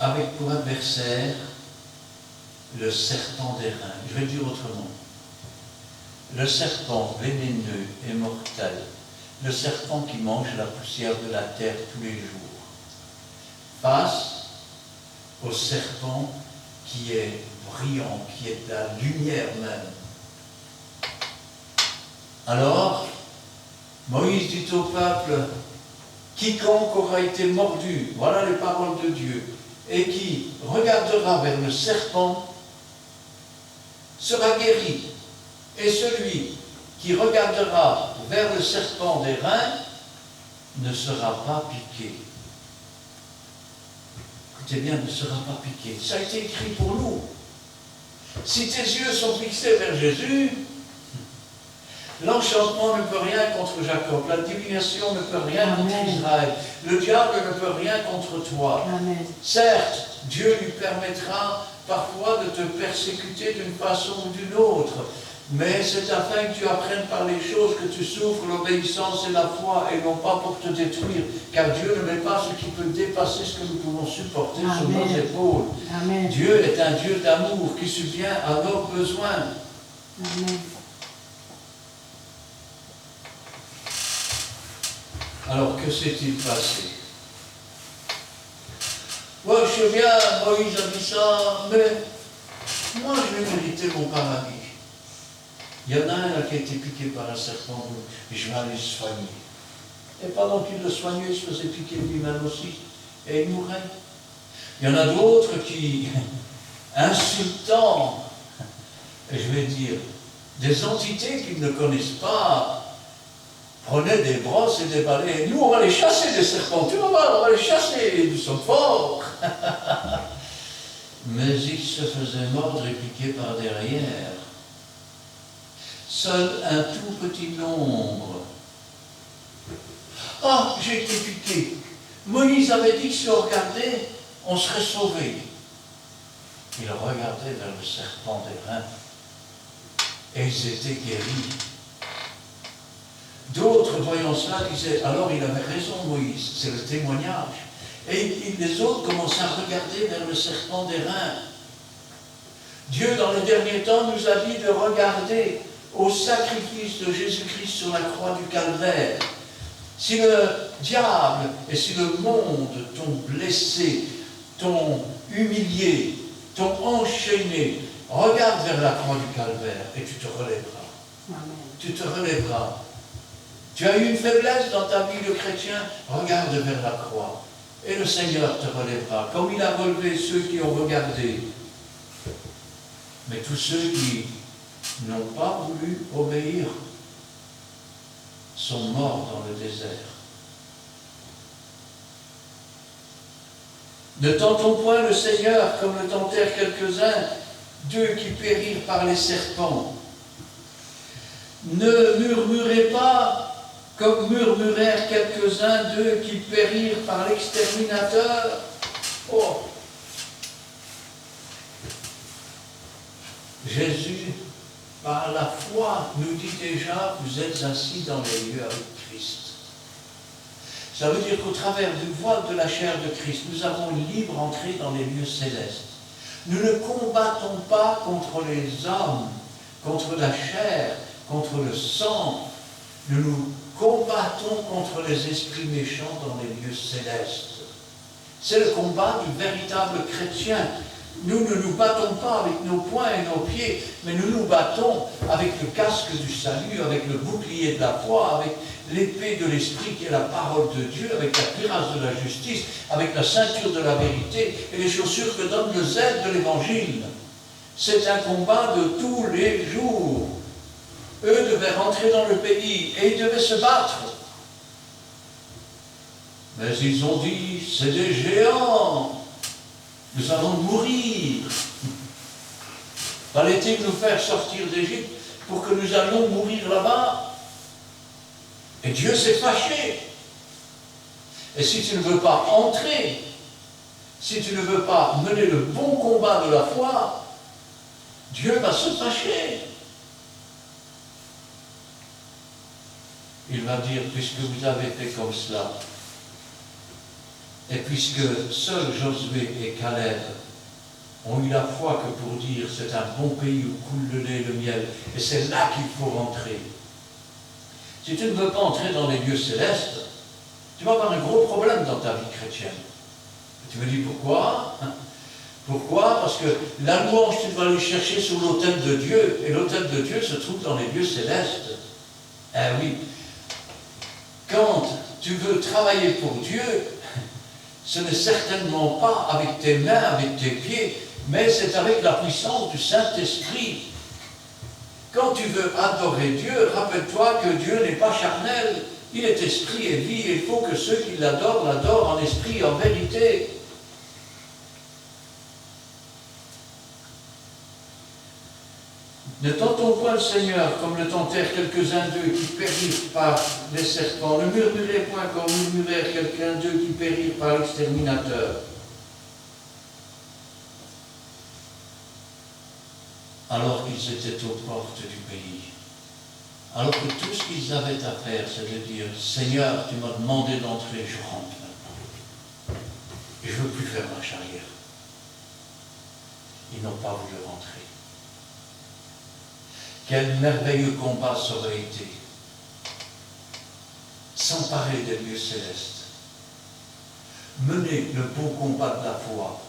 avec pour adversaire le serpent d'airain. Je vais le dire autrement. Le serpent vénéneux et mortel, le serpent qui mange la poussière de la terre tous les jours, face au serpent qui est brillant, qui est la lumière même. Alors, Moïse dit au peuple, quiconque aura été mordu, voilà les paroles de Dieu, et qui regardera vers le serpent sera guéri. Et celui qui regardera vers le serpent d'airain ne sera pas piqué. Écoutez bien, ne sera pas piqué. Ça a été écrit pour nous. Si tes yeux sont fixés vers Jésus, l'enchantement ne peut rien contre Jacob, la divination ne peut rien contre Israël, le diable ne peut rien contre toi. Amen. Certes, Dieu lui permettra parfois de te persécuter d'une façon ou d'une autre, mais c'est afin que tu apprennes par les choses que tu souffres l'obéissance et la foi, et non pas pour te détruire, car Dieu ne met pas ce qui peut dépasser ce que nous pouvons supporter sur nos épaules. Amen. Dieu est un Dieu d'amour qui subvient à nos besoins. Amen. Alors, que s'est-il passé? Moi, je sais bien, Moïse a dit ça, mais moi, je vais mériter mon paradis. Il y en a un là, qui a été piqué par un serpent, et je vais aller le soigner. Et pendant qu'il le soignait, il se faisait piquer lui-même aussi, et il mourait. Il y en a d'autres qui, insultant, et je vais dire, des entités qu'ils ne connaissent pas, prenaient des brosses et des balais. Nous, on va les chasser des serpents. Tu vas voir, on va les chasser. Nous sommes forts. Mais ils se faisaient mordre et piquer par derrière. Seul un tout petit nombre. Ah, j'ai été piqué. Moïse avait dit que si on regardait, on serait sauvé. Il regardait vers le serpent d'airain et ils étaient guéris. D'autres, voyant cela, disaient, alors il avait raison Moïse, c'est le témoignage. Et les autres commençaient à regarder vers le serpent d'airain. Dieu, dans les derniers temps, nous a dit de regarder au sacrifice de Jésus-Christ sur la croix du Calvaire. Si le diable et si le monde t'ont blessé, t'ont humilié, t'ont enchaîné, regarde vers la croix du Calvaire et tu te relèveras. Amen. Tu te relèveras. Tu as eu une faiblesse dans ta vie de chrétien, regarde vers la croix. Et le Seigneur te relèvera, comme il a relevé ceux qui ont regardé. Mais tous ceux qui n'ont pas voulu obéir sont morts dans le désert. Ne tentons point le Seigneur comme le tentèrent quelques-uns d'eux qui périrent par les serpents. Ne murmurez pas comme murmurèrent quelques-uns d'eux qui périrent par l'exterminateur. Oh! Jésus, par la foi, nous dit déjà, vous êtes assis dans les lieux avec Christ. Ça veut dire qu'au travers du voile de la chair de Christ, nous avons une libre entrée dans les lieux célestes. Nous ne combattons pas contre les hommes, contre la chair, contre le sang. Nous combattons contre les esprits méchants dans les lieux célestes. C'est le combat du véritable chrétien. Nous ne nous battons pas avec nos poings et nos pieds, mais nous nous battons avec le casque du salut, avec le bouclier de la foi, avec l'épée de l'esprit qui est la parole de Dieu, avec la cuirasse de la justice, avec la ceinture de la vérité et les chaussures que donne le zèle de l'évangile. C'est un combat de tous les jours. Eux devaient rentrer dans le pays et ils devaient se battre. Mais ils ont dit, c'est des géants. Nous allons mourir. Fallait-il nous faire sortir d'Égypte pour que nous allions mourir là-bas? Et Dieu s'est fâché. Et si tu ne veux pas entrer, si tu ne veux pas mener le bon combat de la foi, Dieu va se fâcher. Il va dire, puisque vous avez fait comme cela, et puisque seuls Josué et Caleb ont eu la foi que pour dire c'est un bon pays où coule le lait et le miel, et c'est là qu'il faut rentrer. Si tu ne veux pas entrer dans les lieux célestes, tu vas avoir un gros problème dans ta vie chrétienne. Et tu me dis pourquoi? Pourquoi? Parce que la louange, tu dois aller chercher sur l'autel de Dieu, et l'autel de Dieu se trouve dans les lieux célestes. Eh oui, quand tu veux travailler pour Dieu, ce n'est certainement pas avec tes mains, avec tes pieds, mais c'est avec la puissance du Saint-Esprit. Quand tu veux adorer Dieu, rappelle-toi que Dieu n'est pas charnel, il est esprit et vie, et il faut que ceux qui l'adorent, l'adorent en esprit et en vérité. Ne tentons point le Seigneur comme le tentèrent quelques-uns d'eux qui périrent par les serpents. Ne murmurez point comme murmurèrent quelqu'un d'eux qui périrent par l'exterminateur. Alors qu'ils étaient aux portes du pays. Alors que tout ce qu'ils avaient à faire, c'est de dire, Seigneur, tu m'as demandé d'entrer, je rentre maintenant. Et je ne veux plus faire marche arrière. Ils n'ont pas voulu rentrer. Quel merveilleux combat ça aurait été. S'emparer des lieux célestes. Mener le beau combat de la foi.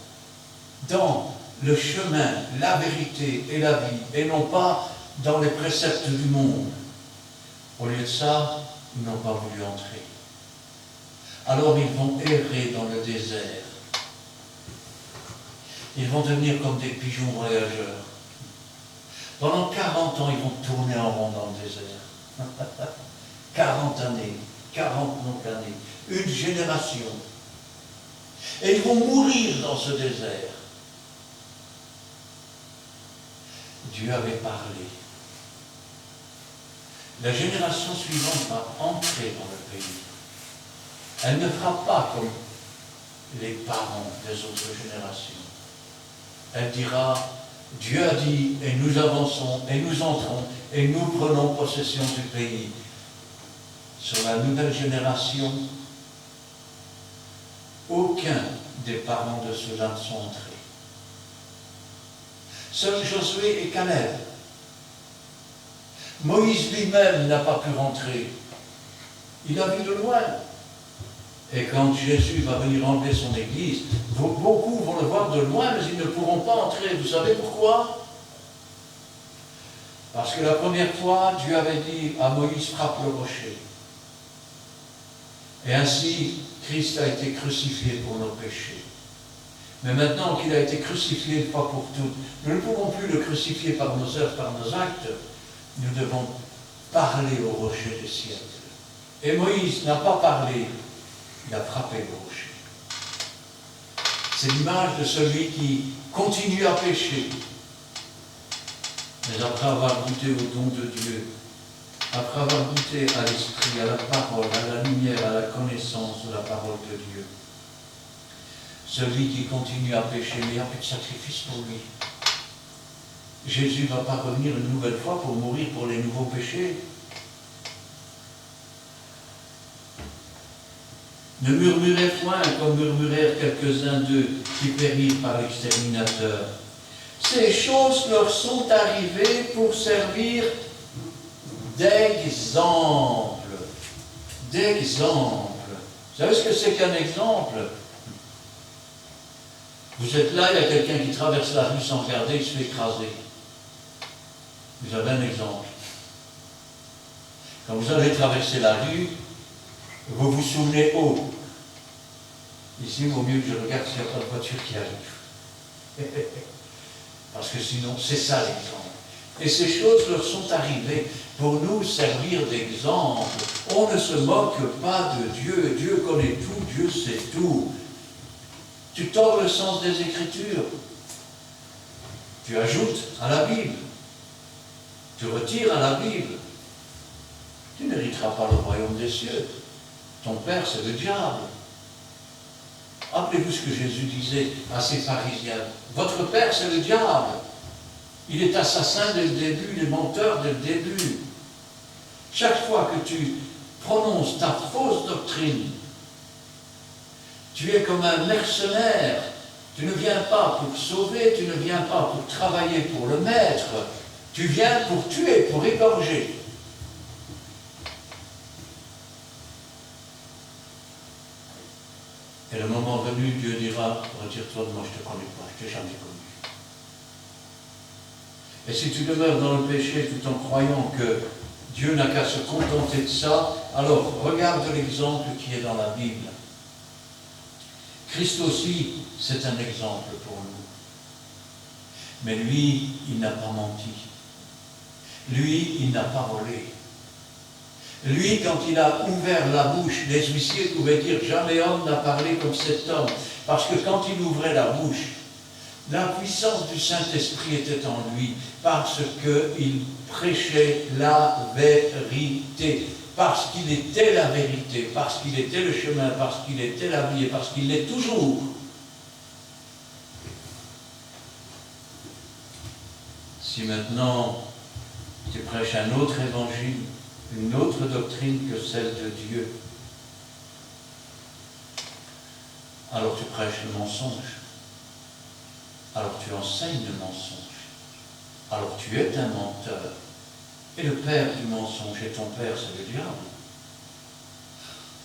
Dans le chemin, la vérité et la vie. Et non pas dans les préceptes du monde. Au lieu de ça, ils n'ont pas voulu entrer. Alors ils vont errer dans le désert. Ils vont devenir comme des pigeons voyageurs. Pendant 40 ans, ils vont tourner en rond dans le désert. 40 années, 40 longues années, une génération. Et ils vont mourir dans ce désert. Dieu avait parlé. La génération suivante va entrer dans le pays. Elle ne fera pas comme les parents des autres générations. Elle dira, Dieu a dit, et nous avançons, et nous entrons, et nous prenons possession du pays. Sur la nouvelle génération, aucun des parents de ceux-là ne sont entrés. Seuls Josué et Caleb. Moïse lui-même n'a pas pu rentrer. Il a vu de loin. Et quand Jésus va venir enlever son église, beaucoup vont le voir de loin, mais ils ne pourront pas entrer. Vous savez pourquoi? Parce que la première fois, Dieu avait dit à Moïse, frappe le rocher. Et ainsi, Christ a été crucifié pour nos péchés. Mais maintenant qu'il a été crucifié une fois pour toutes, nous ne pouvons plus le crucifier par nos œuvres, par nos actes. Nous devons parler au rocher des siècles. Et Moïse n'a pas parlé, il a frappé le rocher. C'est l'image de celui qui continue à pécher. Mais après avoir goûté au don de Dieu, après avoir goûté à l'esprit, à la parole, à la lumière, à la connaissance de la parole de Dieu, celui qui continue à pécher, mais il n'y a plus de sacrifice pour lui. Jésus ne va pas revenir une nouvelle fois pour mourir pour les nouveaux péchés. Ne murmurez point comme murmurèrent quelques-uns d'eux qui périrent par l'exterminateur. Ces choses leur sont arrivées pour servir d'exemple. D'exemple. Vous savez ce que c'est qu'un exemple? Vous êtes là, il y a quelqu'un qui traverse la rue sans regarder, il se fait écraser. Vous avez un exemple. Quand vous allez traverser la rue, vous vous souvenez, oh, ici, il vaut mieux que je regarde s'il n'y a pas de voiture qui arrive. Parce que sinon, c'est ça l'exemple. Et ces choses leur sont arrivées pour nous servir d'exemple. On ne se moque pas de Dieu. Dieu connaît tout, Dieu sait tout. Tu tords le sens des Écritures. Tu ajoutes à la Bible. Tu retires à la Bible. Tu n'hériteras pas le royaume des cieux. Ton père, c'est le diable. Rappelez-vous ce que Jésus disait à ces pharisiens. Votre père, c'est le diable. Il est assassin dès le début, il est menteur dès le début. Chaque fois que tu prononces ta fausse doctrine, tu es comme un mercenaire. Tu ne viens pas pour sauver, tu ne viens pas pour travailler pour le maître. Tu viens pour tuer, pour égorger. Et le moment venu, Dieu dira, retire-toi de moi, je ne te connais pas, je ne t'ai jamais connu. Et si tu demeures dans le péché tout en croyant que Dieu n'a qu'à se contenter de ça, alors regarde l'exemple qui est dans la Bible. Christ aussi, c'est un exemple pour nous. Mais lui, il n'a pas menti. Lui, il n'a pas volé. Lui, quand il a ouvert la bouche, les huissiers pouvaient dire « Jamais homme n'a parlé comme cet homme ». Parce que quand il ouvrait la bouche, la puissance du Saint-Esprit était en lui, parce qu'il prêchait la vérité, parce qu'il était la vérité, parce qu'il était le chemin, parce qu'il était la vie et parce qu'il l'est toujours. Si maintenant tu prêches un autre évangile, une autre doctrine que celle de Dieu, alors tu prêches le mensonge, alors tu enseignes le mensonge, alors tu es un menteur. Et le père du mensonge et ton père, c'est le diable.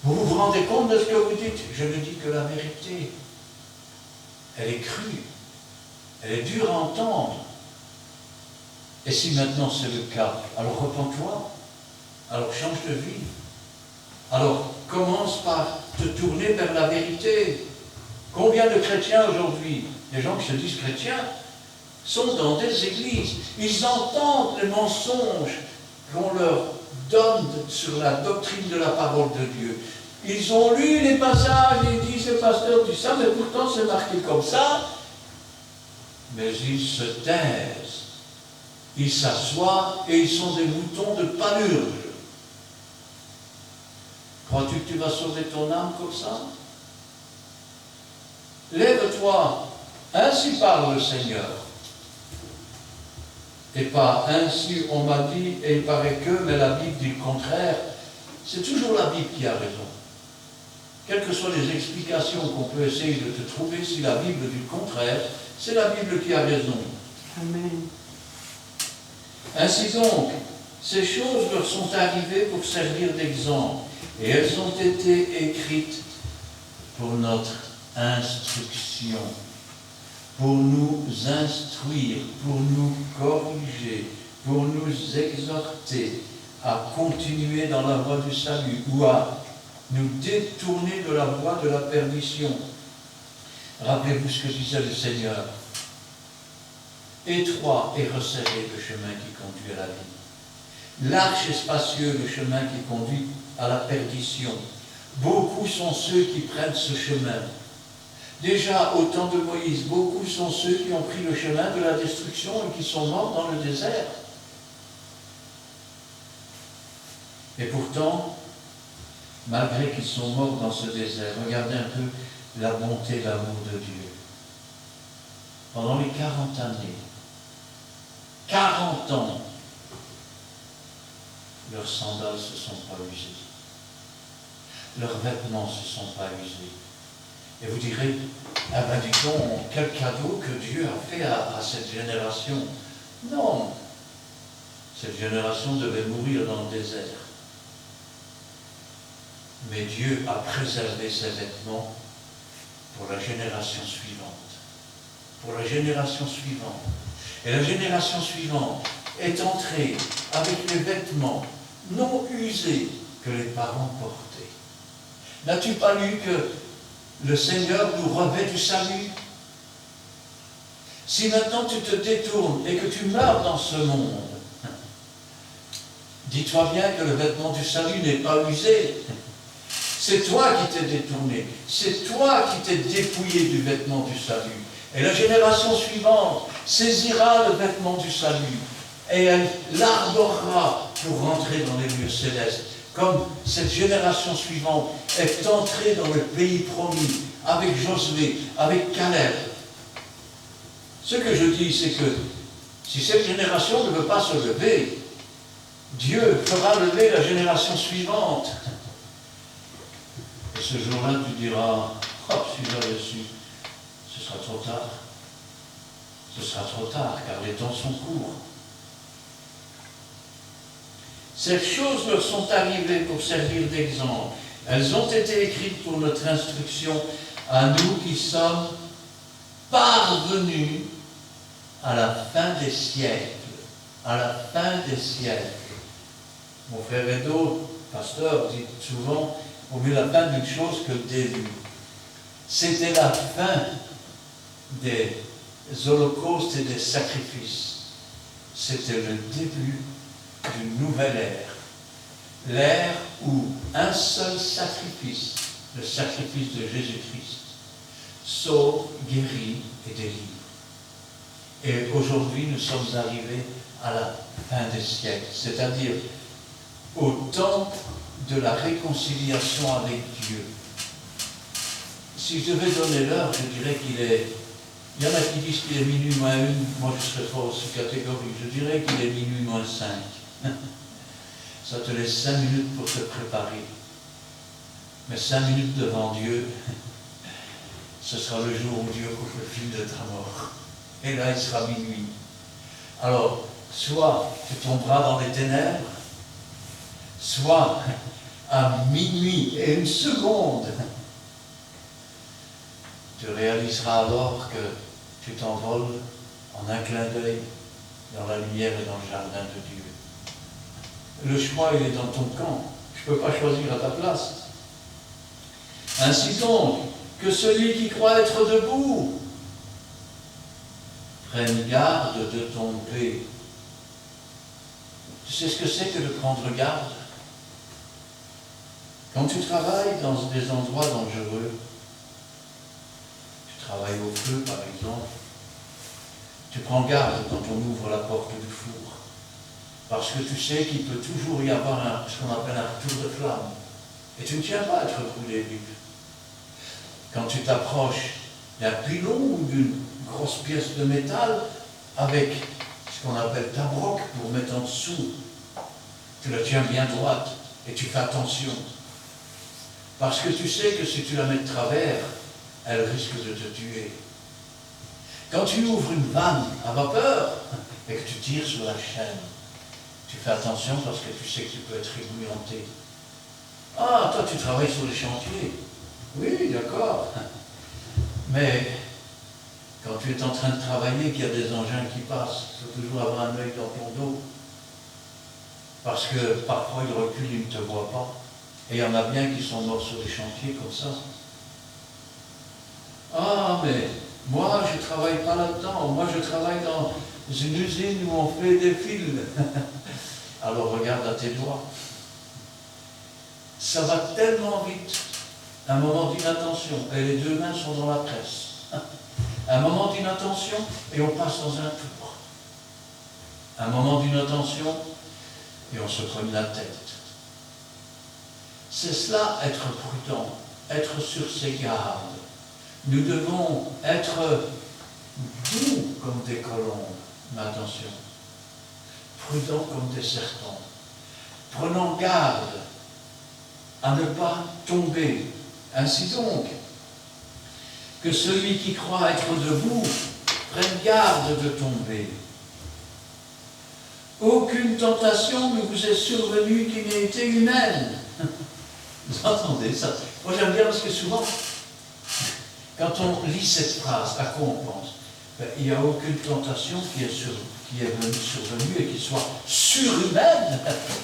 Vous vous rendez compte de ce que vous dites? Je ne dis que la vérité. Elle est crue, elle est dure à entendre. Et si maintenant c'est le cas, alors repens-toi, alors change de vie. Alors commence par te tourner vers la vérité. Combien de chrétiens aujourd'hui, des gens qui se disent chrétiens, sont dans des églises, ils entendent les mensonges qu'on leur donne sur la doctrine de la parole de Dieu. Ils ont lu les passages, ils disent le pasteur dit ça, mais pourtant c'est marqué comme ça. Mais ils se taisent, ils s'assoient et ils sont des moutons de palurge. Crois-tu que tu vas sauver ton âme comme ça? Lève-toi, ainsi parle le Seigneur. Et pas ainsi on m'a dit, et il paraît que, mais la Bible dit le contraire. C'est toujours la Bible qui a raison. Quelles que soient les explications qu'on peut essayer de te trouver, si la Bible dit le contraire, c'est la Bible qui a raison. Amen. Ainsi donc, ces choses leur sont arrivées pour servir d'exemple, et elles ont été écrites pour notre instruction, pour nous instruire, pour nous corriger, pour nous exhorter à continuer dans la voie du salut ou à nous détourner de la voie de la perdition. Rappelez-vous ce que disait le Seigneur. Étroit et resserré le chemin qui conduit à la vie. Large et spacieux le chemin qui conduit à la perdition. Beaucoup sont ceux qui prennent ce chemin. Déjà au temps de Moïse, beaucoup sont ceux qui ont pris le chemin de la destruction et qui sont morts dans le désert. Et pourtant, malgré qu'ils sont morts dans ce désert, regardez un peu la bonté et l'amour de Dieu. Pendant les 40 années, 40 ans, leurs sandales ne se sont pas usées. Leurs vêtements ne se sont pas usés. Et vous direz, ah ben dis donc, quel cadeau que Dieu a fait à cette génération. Non, cette génération devait mourir dans le désert. Mais Dieu a préservé ses vêtements pour la génération suivante. Pour la génération suivante. Et la génération suivante est entrée avec les vêtements non usés que les parents portaient. N'as-tu pas lu que le Seigneur nous revêt du salut? Si maintenant tu te détournes et que tu meurs dans ce monde, dis-toi bien que le vêtement du salut n'est pas usé. C'est toi qui t'es détourné. C'est toi qui t'es dépouillé du vêtement du salut. Et la génération suivante saisira le vêtement du salut et elle l'arborera pour rentrer dans les lieux célestes. Comme cette génération suivante est entrée dans le pays promis avec Josué, avec Caleb. Ce que je dis, c'est que si cette génération ne veut pas se lever, Dieu fera lever la génération suivante. Et ce jour-là, tu diras, oh, si j'avais su, ce sera trop tard. Ce sera trop tard, car les temps sont courts. Ces choses leur sont arrivées pour servir d'exemple. Elles ont été écrites pour notre instruction à nous qui sommes parvenus à la fin des siècles. À la fin des siècles. Mon frère Edo, pasteur, dit souvent, au mieux la fin d'une chose que le début. C'était la fin des holocaustes et des sacrifices. C'était le début d'une nouvelle ère. L'ère où un seul sacrifice, le sacrifice de Jésus-Christ, sauve, guérit et délivre. Et aujourd'hui, nous sommes arrivés à la fin des siècles, c'est-à-dire au temps de la réconciliation avec Dieu. Si je devais donner l'heure, je dirais qu'il est... Il y en a qui disent qu'il est minuit moins 1, moi je serais pas aussi catégorique, je dirais qu'il est minuit moins 5. Ça te laisse 5 minutes pour te préparer. Mais 5 minutes devant Dieu, ce sera le jour où Dieu coupe le fil de ta mort. Et là, il sera minuit. Alors, soit tu tomberas dans les ténèbres, soit à minuit et 1 seconde, tu réaliseras alors que tu t'envoles en un clin d'œil dans la lumière et dans le jardin de Dieu. Le choix, il est dans ton camp. Je ne peux pas choisir à ta place. Ainsi donc, que celui qui croit être debout prenne garde de tomber. Tu sais ce que c'est que de prendre garde? Quand tu travailles dans des endroits dangereux, tu travailles au feu par exemple, tu prends garde quand on ouvre la porte du four, parce que tu sais qu'il peut toujours y avoir ce qu'on appelle un retour de flamme. Et tu ne tiens pas à être brûlé vif. Quand tu t'approches d'un pilon ou d'une grosse pièce de métal avec ce qu'on appelle ta broque pour mettre en dessous, tu la tiens bien droite et tu fais attention. Parce que tu sais que si tu la mets de travers, elle risque de te tuer. Quand tu ouvres une vanne à vapeur et que tu tires sur la chaîne, tu fais attention parce que tu sais que tu peux être ébouillanté. Ah, toi tu travailles sur les chantiers. Oui, d'accord. Mais quand tu es en train de travailler, qu'il y a des engins qui passent, il faut toujours avoir un œil dans ton dos. Parce que parfois ils reculent, ils ne te voient pas. Et il y en a bien qui sont morts sur les chantiers comme ça. Ah, mais moi je ne travaille pas là-dedans. Moi je travaille dans une usine où on fait des fils. Alors regarde à tes doigts. Ça va tellement vite. Un moment d'inattention, et les deux mains sont dans la presse. Un moment d'inattention, et on passe dans un tour. Un moment d'inattention, et on se cogne la tête. C'est cela, être prudent, être sur ses gardes. Nous devons être doux comme des colombes, mais attention, prudents comme des serpents, prenant garde à ne pas tomber. Ainsi donc, que celui qui croit être debout prenne garde de tomber. Aucune tentation ne vous est survenue qui n'ait été humaine. Vous entendez ça? Moi j'aime bien parce que souvent, quand on lit cette phrase, à quoi on pense? Ben, il n'y a aucune tentation qui est survenue et qui soit surhumaine.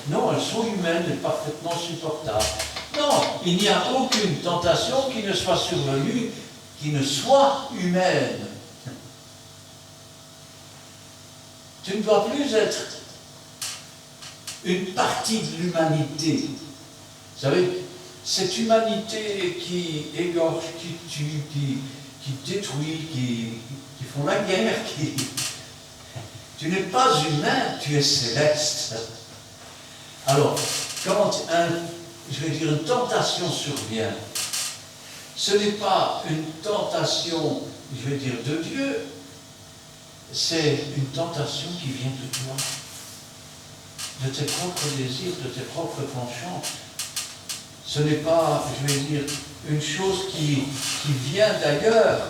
Non, elles sont humaines et parfaitement supportables. Non, il n'y a aucune tentation qui ne soit survenue, qui ne soit humaine. Tu ne dois plus être une partie de l'humanité. Vous savez, cette humanité qui égorge, qui tue, qui détruit, qui font la guerre, Tu n'es pas humain, tu es céleste. Alors, quand une tentation survient, ce n'est pas une tentation, de Dieu, c'est une tentation qui vient de toi, de tes propres désirs, de tes propres penchants. Ce n'est pas, une chose qui vient d'ailleurs.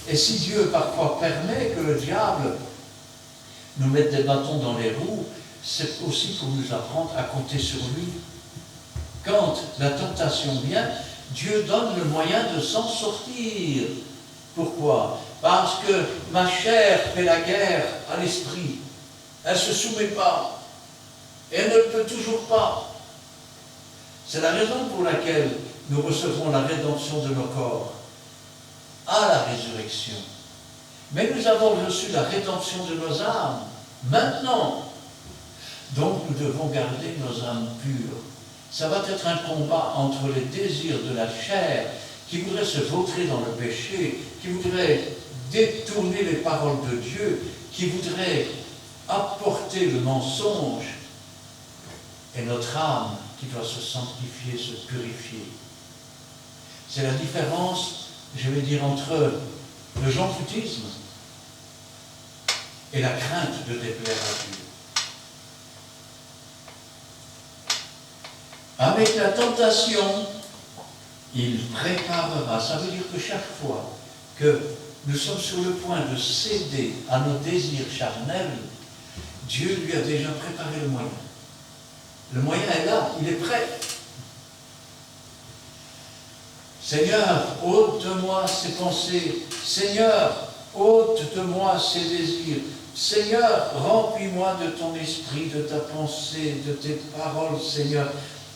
Et si Dieu parfois permet que le diable nous mette des bâtons dans les roues, c'est aussi pour nous apprendre à compter sur lui. Quand la tentation vient, Dieu donne le moyen de s'en sortir. Pourquoi? Parce que ma chair fait la guerre à l'esprit. Elle ne se soumet pas. Et elle ne le peut toujours pas. C'est la raison pour laquelle nous recevrons la rédemption de nos corps à la résurrection. Mais nous avons reçu la rédemption de nos âmes maintenant. Donc nous devons garder nos âmes pures. Ça va être un combat entre les désirs de la chair qui voudraient se vautrer dans le péché, qui voudraient détourner les paroles de Dieu, qui voudraient apporter le mensonge, et notre âme qui doit se sanctifier, se purifier. C'est la différence, entre le jean-foutisme et la crainte de déplaire à Dieu. Avec la tentation, il préparera. Ça veut dire que chaque fois que nous sommes sur le point de céder à nos désirs charnels, Dieu lui a déjà préparé le moyen. Le moyen est là, il est prêt. Seigneur, ôte de moi ces pensées. Seigneur, ôte de moi ces désirs. Seigneur, remplis-moi de ton esprit, de ta pensée, de tes paroles, Seigneur.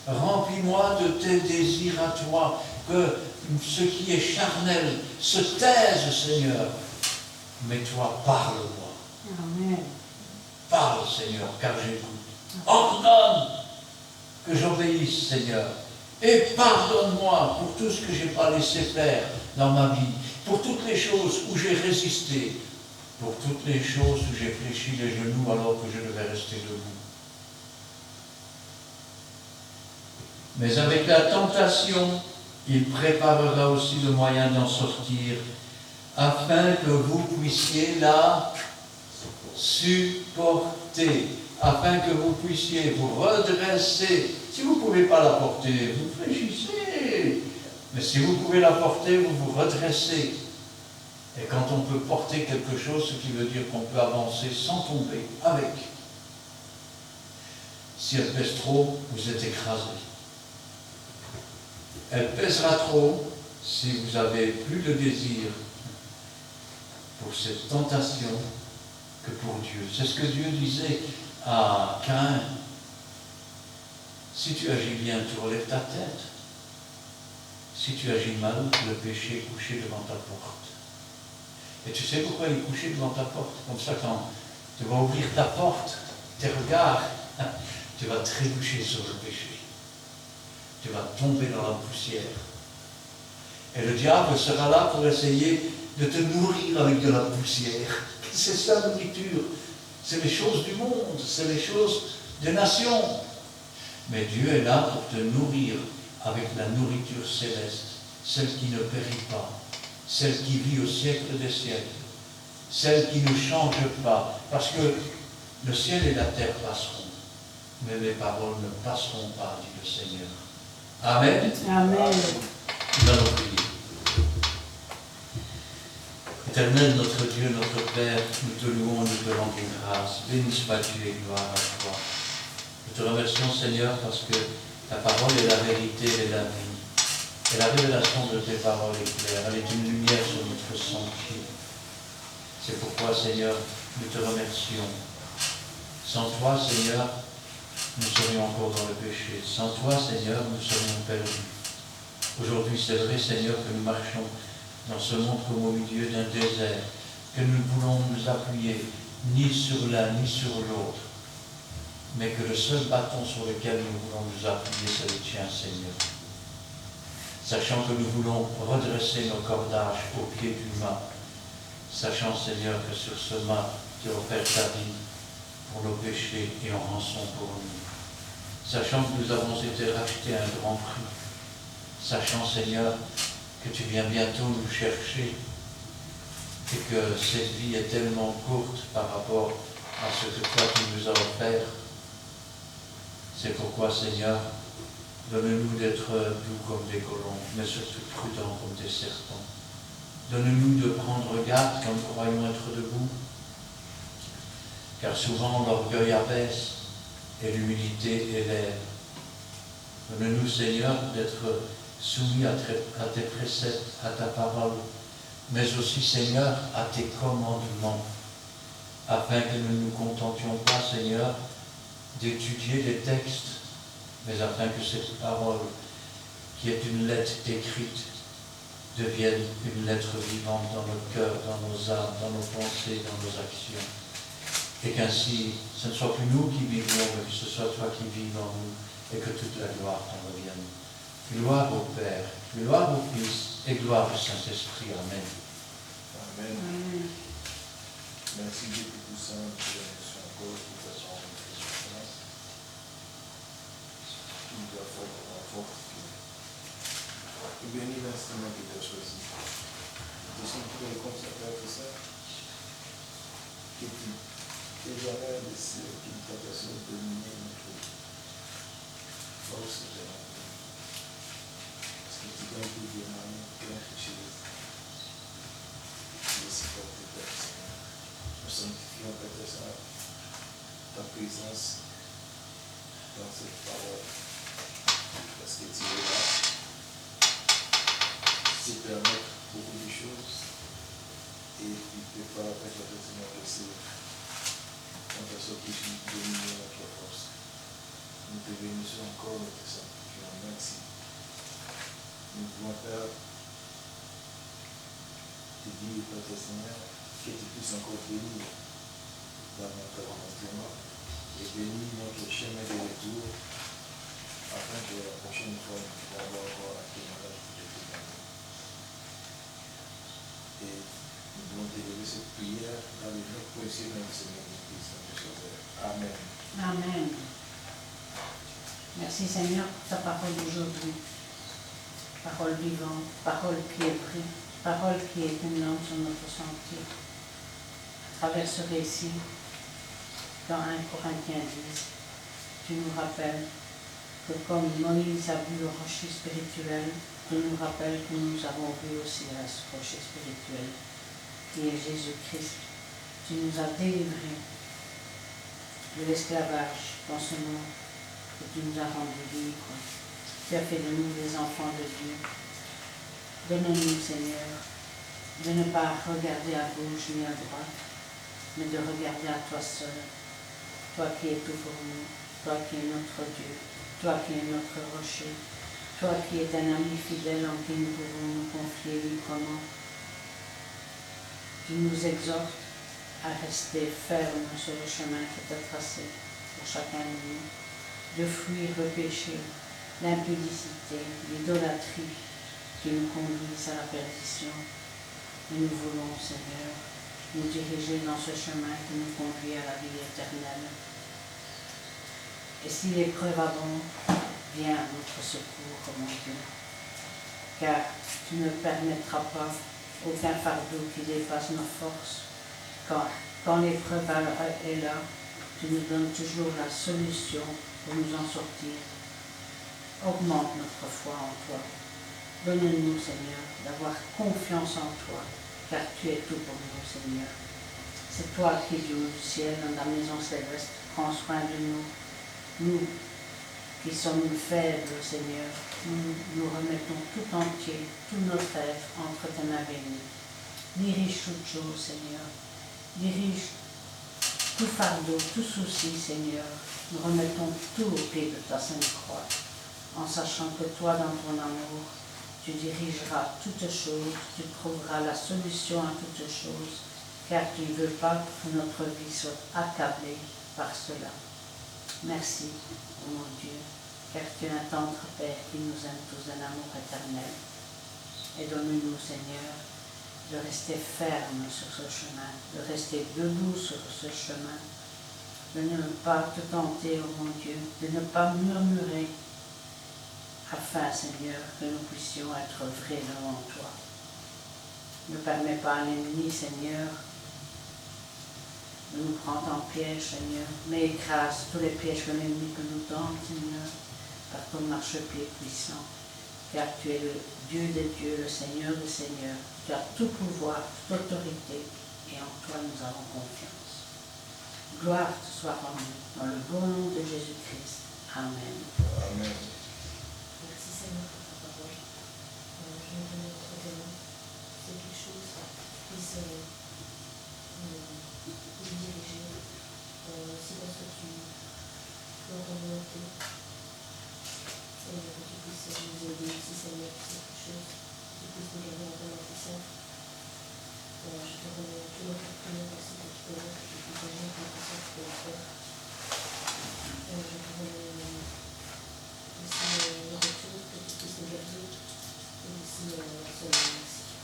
Remplis-moi de tes désirs à toi, que ce qui est charnel se taise, Seigneur. Mais toi, parle-moi. Amen. Parle, Seigneur, car j'écoute. Ordonne que j'obéisse, Seigneur. Et pardonne-moi pour tout ce que je n'ai pas laissé faire dans ma vie, pour toutes les choses où j'ai résisté, pour toutes les choses où j'ai fléchi les genoux alors que je devais rester debout. Mais avec la tentation, il préparera aussi le moyen d'en sortir, afin que vous puissiez la supporter, afin que vous puissiez vous redresser. Si vous ne pouvez pas la porter, vous fléchissez. Mais si vous pouvez la porter, vous vous redressez. Et quand on peut porter quelque chose, ce qui veut dire qu'on peut avancer sans tomber, avec. Si elle pèse trop, vous êtes écrasé. Elle pèsera trop si vous avez plus de désir pour cette tentation que pour Dieu. C'est ce que Dieu disait à Caïn. Si tu agis bien, tu relèves ta tête. Si tu agis mal, le péché est couché devant ta porte. Et tu sais pourquoi il est couché devant ta porte? Comme ça, quand tu vas ouvrir ta porte, tes regards, tu vas trébucher sur le péché. Tu vas tomber dans la poussière. Et le diable sera là pour essayer de te nourrir avec de la poussière. C'est ça la nourriture. C'est les choses du monde, c'est les choses des nations. Mais Dieu est là pour te nourrir avec la nourriture céleste, celle qui ne périt pas, celle qui vit au siècle des siècles, celle qui ne change pas. Parce que le ciel et la terre passeront, mais mes paroles ne passeront pas, dit le Seigneur. Amen. Amen. Nous allons prier. Éternel, notre Dieu, notre Père, nous te louons, nous te rendons grâce. Béni sois-tu et gloire à toi. Nous te remercions, Seigneur, parce que ta parole est la vérité et la vie. Et la révélation de tes paroles est claire. Elle est une lumière sur notre sentier. C'est pourquoi, Seigneur, nous te remercions. Sans toi, Seigneur, nous serions encore dans le péché. Sans toi, Seigneur, nous serions perdus. Aujourd'hui, c'est vrai, Seigneur, que nous marchons dans ce monde comme au milieu d'un désert, que nous ne voulons nous appuyer ni sur l'un ni sur l'autre, mais que le seul bâton sur lequel nous voulons nous appuyer, c'est le tien, Seigneur. Sachant que nous voulons redresser nos cordages au pied du mât, sachant, Seigneur, que sur ce mât, tu as offert ta vie pour nos péchés et en rançon pour nous. Sachant que nous avons été rachetés à un grand prix, sachant, Seigneur, que tu viens bientôt nous chercher et que cette vie est tellement courte par rapport à ce que toi tu nous as offert. C'est pourquoi, Seigneur, donne-nous d'être doux comme des colombes, mais surtout prudents comme des serpents. Donne-nous de prendre garde quand nous croyons être debout, car souvent l'orgueil abaisse et l'humilité élève. Donne-nous, Seigneur, d'être soumis à tes préceptes, à ta parole, mais aussi, Seigneur, à tes commandements, afin que nous ne nous contentions pas, Seigneur, d'étudier les textes, mais afin que cette parole, qui est une lettre écrite, devienne une lettre vivante dans nos cœurs, dans nos âmes, dans nos pensées, dans nos actions. Et qu'ainsi, ce ne soit plus nous qui vivions, mais que ce soit toi qui vives en nous, et que toute la gloire t'en revienne. Gloire au Père, gloire au Fils, et gloire au Saint-Esprit. Amen. Amen. Merci Dieu pour tout ça, pour la mission encore, pour ta suffisance. Qui nous a fortifié. Et bénis l'instrument que tu as choisi. Je suis pour le consacrer tout ça. Que tu n'aies jamais laissé aucune tentation de dominer notre force de la vie. Parce que tu donnes tout de manière quelque chose. Tu es supporté par le Seigneur. Nous sanctifions Père Saint ta présence dans cette parole. Parce que tu es là. Tu permets beaucoup de choses. Et tu prépares avec la personne agressive. On t'a sorti de dominer notre force. Nous te bénissons encore, nous te sanctifions. Merci. Nous pouvons faire te dire, Père Seigneur, que tu puisses encore bénir dans notre enregistrement et bénir notre chemin de retour afin que la prochaine fois nous puissions avoir encore un témoignage pour te témoigner. Et nous devons délivrer cette prière dans le nom précieux de notre Seigneur Jésus-Christ, notre Sauveur. Amen. Amen. Merci Seigneur pour ta parole d'aujourd'hui. Parole vivante, parole qui est vraie, parole qui est une lampe sur notre sentier. À travers ce récit, dans 1 Corinthiens 10, tu nous rappelles que comme Moïse a vu le rocher spirituel, tu nous rappelles que nous avons vu aussi le rocher spirituel, qui est Jésus-Christ. Tu nous as délivrés de l'esclavage dans ce monde, que tu nous as rendus libres. Tu as fait de nous des enfants de Dieu. Donne-nous, Seigneur, de ne pas regarder à gauche ni à droite, mais de regarder à toi seul, toi qui es tout pour nous, toi qui es notre Dieu, toi qui es notre rocher, toi qui es un ami fidèle en qui nous pouvons nous confier librement. Tu nous exhortes à rester fermes sur le chemin qui t'a tracé pour chacun de nous, de fuir le péché, l'impudicité, l'idolâtrie qui nous conduisent à la perdition. Et nous voulons, Seigneur, nous diriger dans ce chemin qui nous conduit à la vie éternelle. Et si l'épreuve abonde, viens à notre secours, oh mon Dieu, car tu ne permettras pas aucun fardeau qui dépasse nos forces. Quand l'épreuve est là, tu nous donnes toujours la solution pour nous en sortir. Augmente notre foi en toi. Donne-nous, Seigneur, d'avoir confiance en toi, car tu es tout pour nous, Seigneur. C'est toi qui, du haut du ciel, dans la maison céleste, prends soin de nous. Nous, qui sommes faibles, Seigneur, nous remettons tout entier, tous nos rêves entre tes mains bénies. Dirige toutes choses, Seigneur. Dirige tout fardeau, tout souci, Seigneur. Nous remettons tout au pied de ta sainte croix, en sachant que toi, dans ton amour, tu dirigeras toutes choses, tu trouveras la solution à toutes choses, car tu ne veux pas que notre vie soit accablée par cela. Merci, oh mon Dieu, car tu es un tendre Père qui nous aime tous d'un amour éternel. Et donne-nous, Seigneur, de rester ferme sur ce chemin, de rester debout sur ce chemin, de ne pas te tenter, oh mon Dieu, de ne pas murmurer, afin, Seigneur, que nous puissions être vrais devant toi. Ne permets pas à l'ennemi, Seigneur, de nous prendre en piège, Seigneur, mais écrase tous les pièges que l'ennemi peut nous tendre, Seigneur, par ton marchepied puissant, car tu es le Dieu des dieux, le Seigneur des seigneurs. Tu as tout pouvoir, toute autorité, et en toi nous avons confiance. Gloire te soit rendue, dans le beau nom de Jésus-Christ. Amen. Amen. Merci Seigneur pour ta parole. Je me donne notre témoin. C'est quelque chose qui puisse nous diriger aussi dans ce que tu veux en volonté. Seigneur, que tu puisses nous aider aussi, Seigneur, pour quelque chose, que tu puisses nous garder en ton apprentissage. Je te remets tout notre prière aussi pour tout le monde, que tu puisses agir comme tu sais que tu peux le faire. Je te remets aussi le retour, que tu puisses nous garder, et aussi la semaine aussi.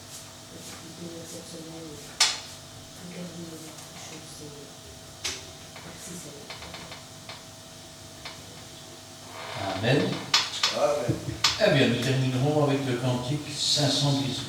Que tu puisses bénir cette semaine et nous garder les choses, Seigneur. Merci, Seigneur. Amen. Amen. Eh bien, nous terminerons avec le cantique 518.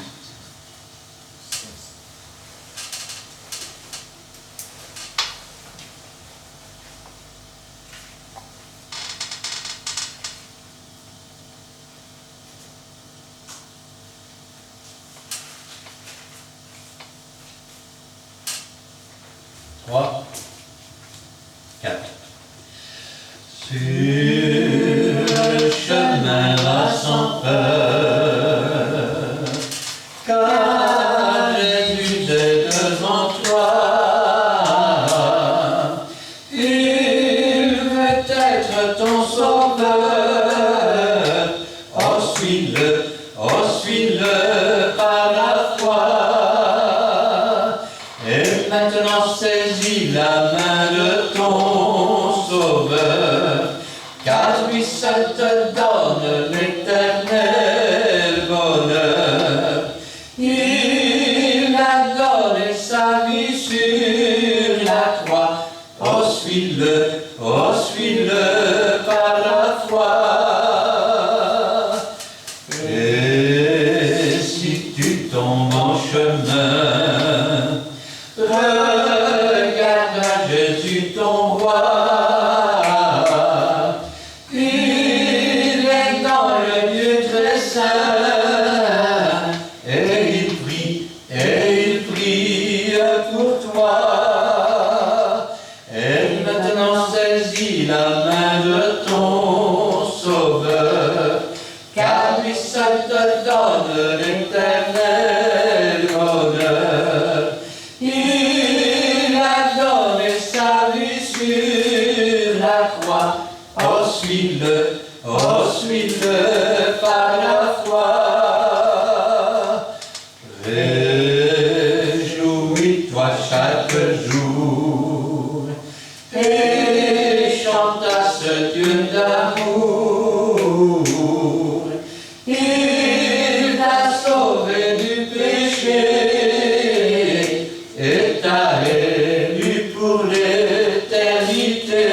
Trois, quatre. Sur le chemin va sans peur, car Jésus est devant toi. Il veut être ton sauveur. Oh, suis-le par la foi. Et maintenant saisis la main de ton sauveur, car lui seul te donne l'éternel bonheur. Il a donné sa vie sur la croix. Oh, suis-le par la foi. Jésus ton roi. Il est dans le lieu très saint, et il prie pour toi. Et maintenant saisis la main de ton Sauveur, car lui seul te donne l'éternel bonheur. Il a donné sa vie sur la croix. Oh, suis-le par la foi. Réjouis-toi chaque jour et chante à ce Dieu d'amour. Il t'a sauvé du péché et t'a élu pour l'éternité.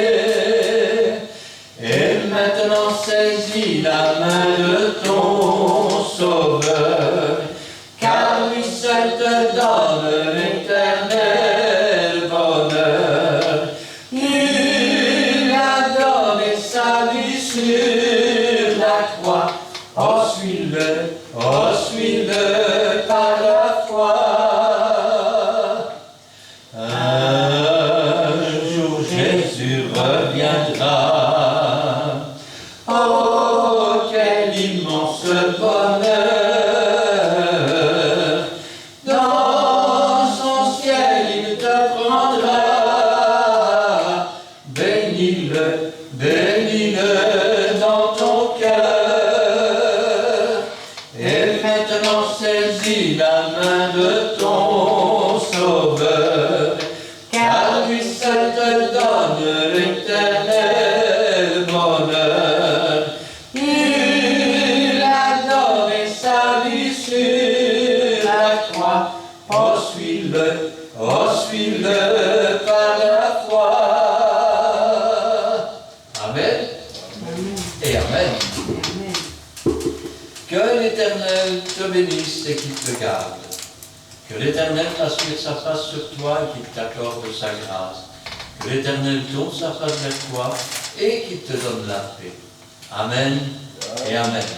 Et maintenant saisis la main de ton Sauveur, car lui seul te donne l'éternel bonheur. Il a donné sa vie sur la croix. Oh, suis-le par la foi. Un jour Jésus reviendra. Oh, quel immense bonheur! Dans son ciel il te prendra. Bénis-le dans ton cœur. Et maintenant saisis la main de ton Sauveur, car lui seul te donne l'éternel bonheur. Il a donné sa vie sur la croix. Oh, suis-le par la foi. Amen. Et Amen. Amen. Que l'Éternel te bénisse et qu'il te garde. Que l'Éternel fasse luire sa face sur toi et qu'il t'accorde sa grâce. Que l'Éternel tourne sa face vers toi et qu'il te donne la paix. Amen et Amen.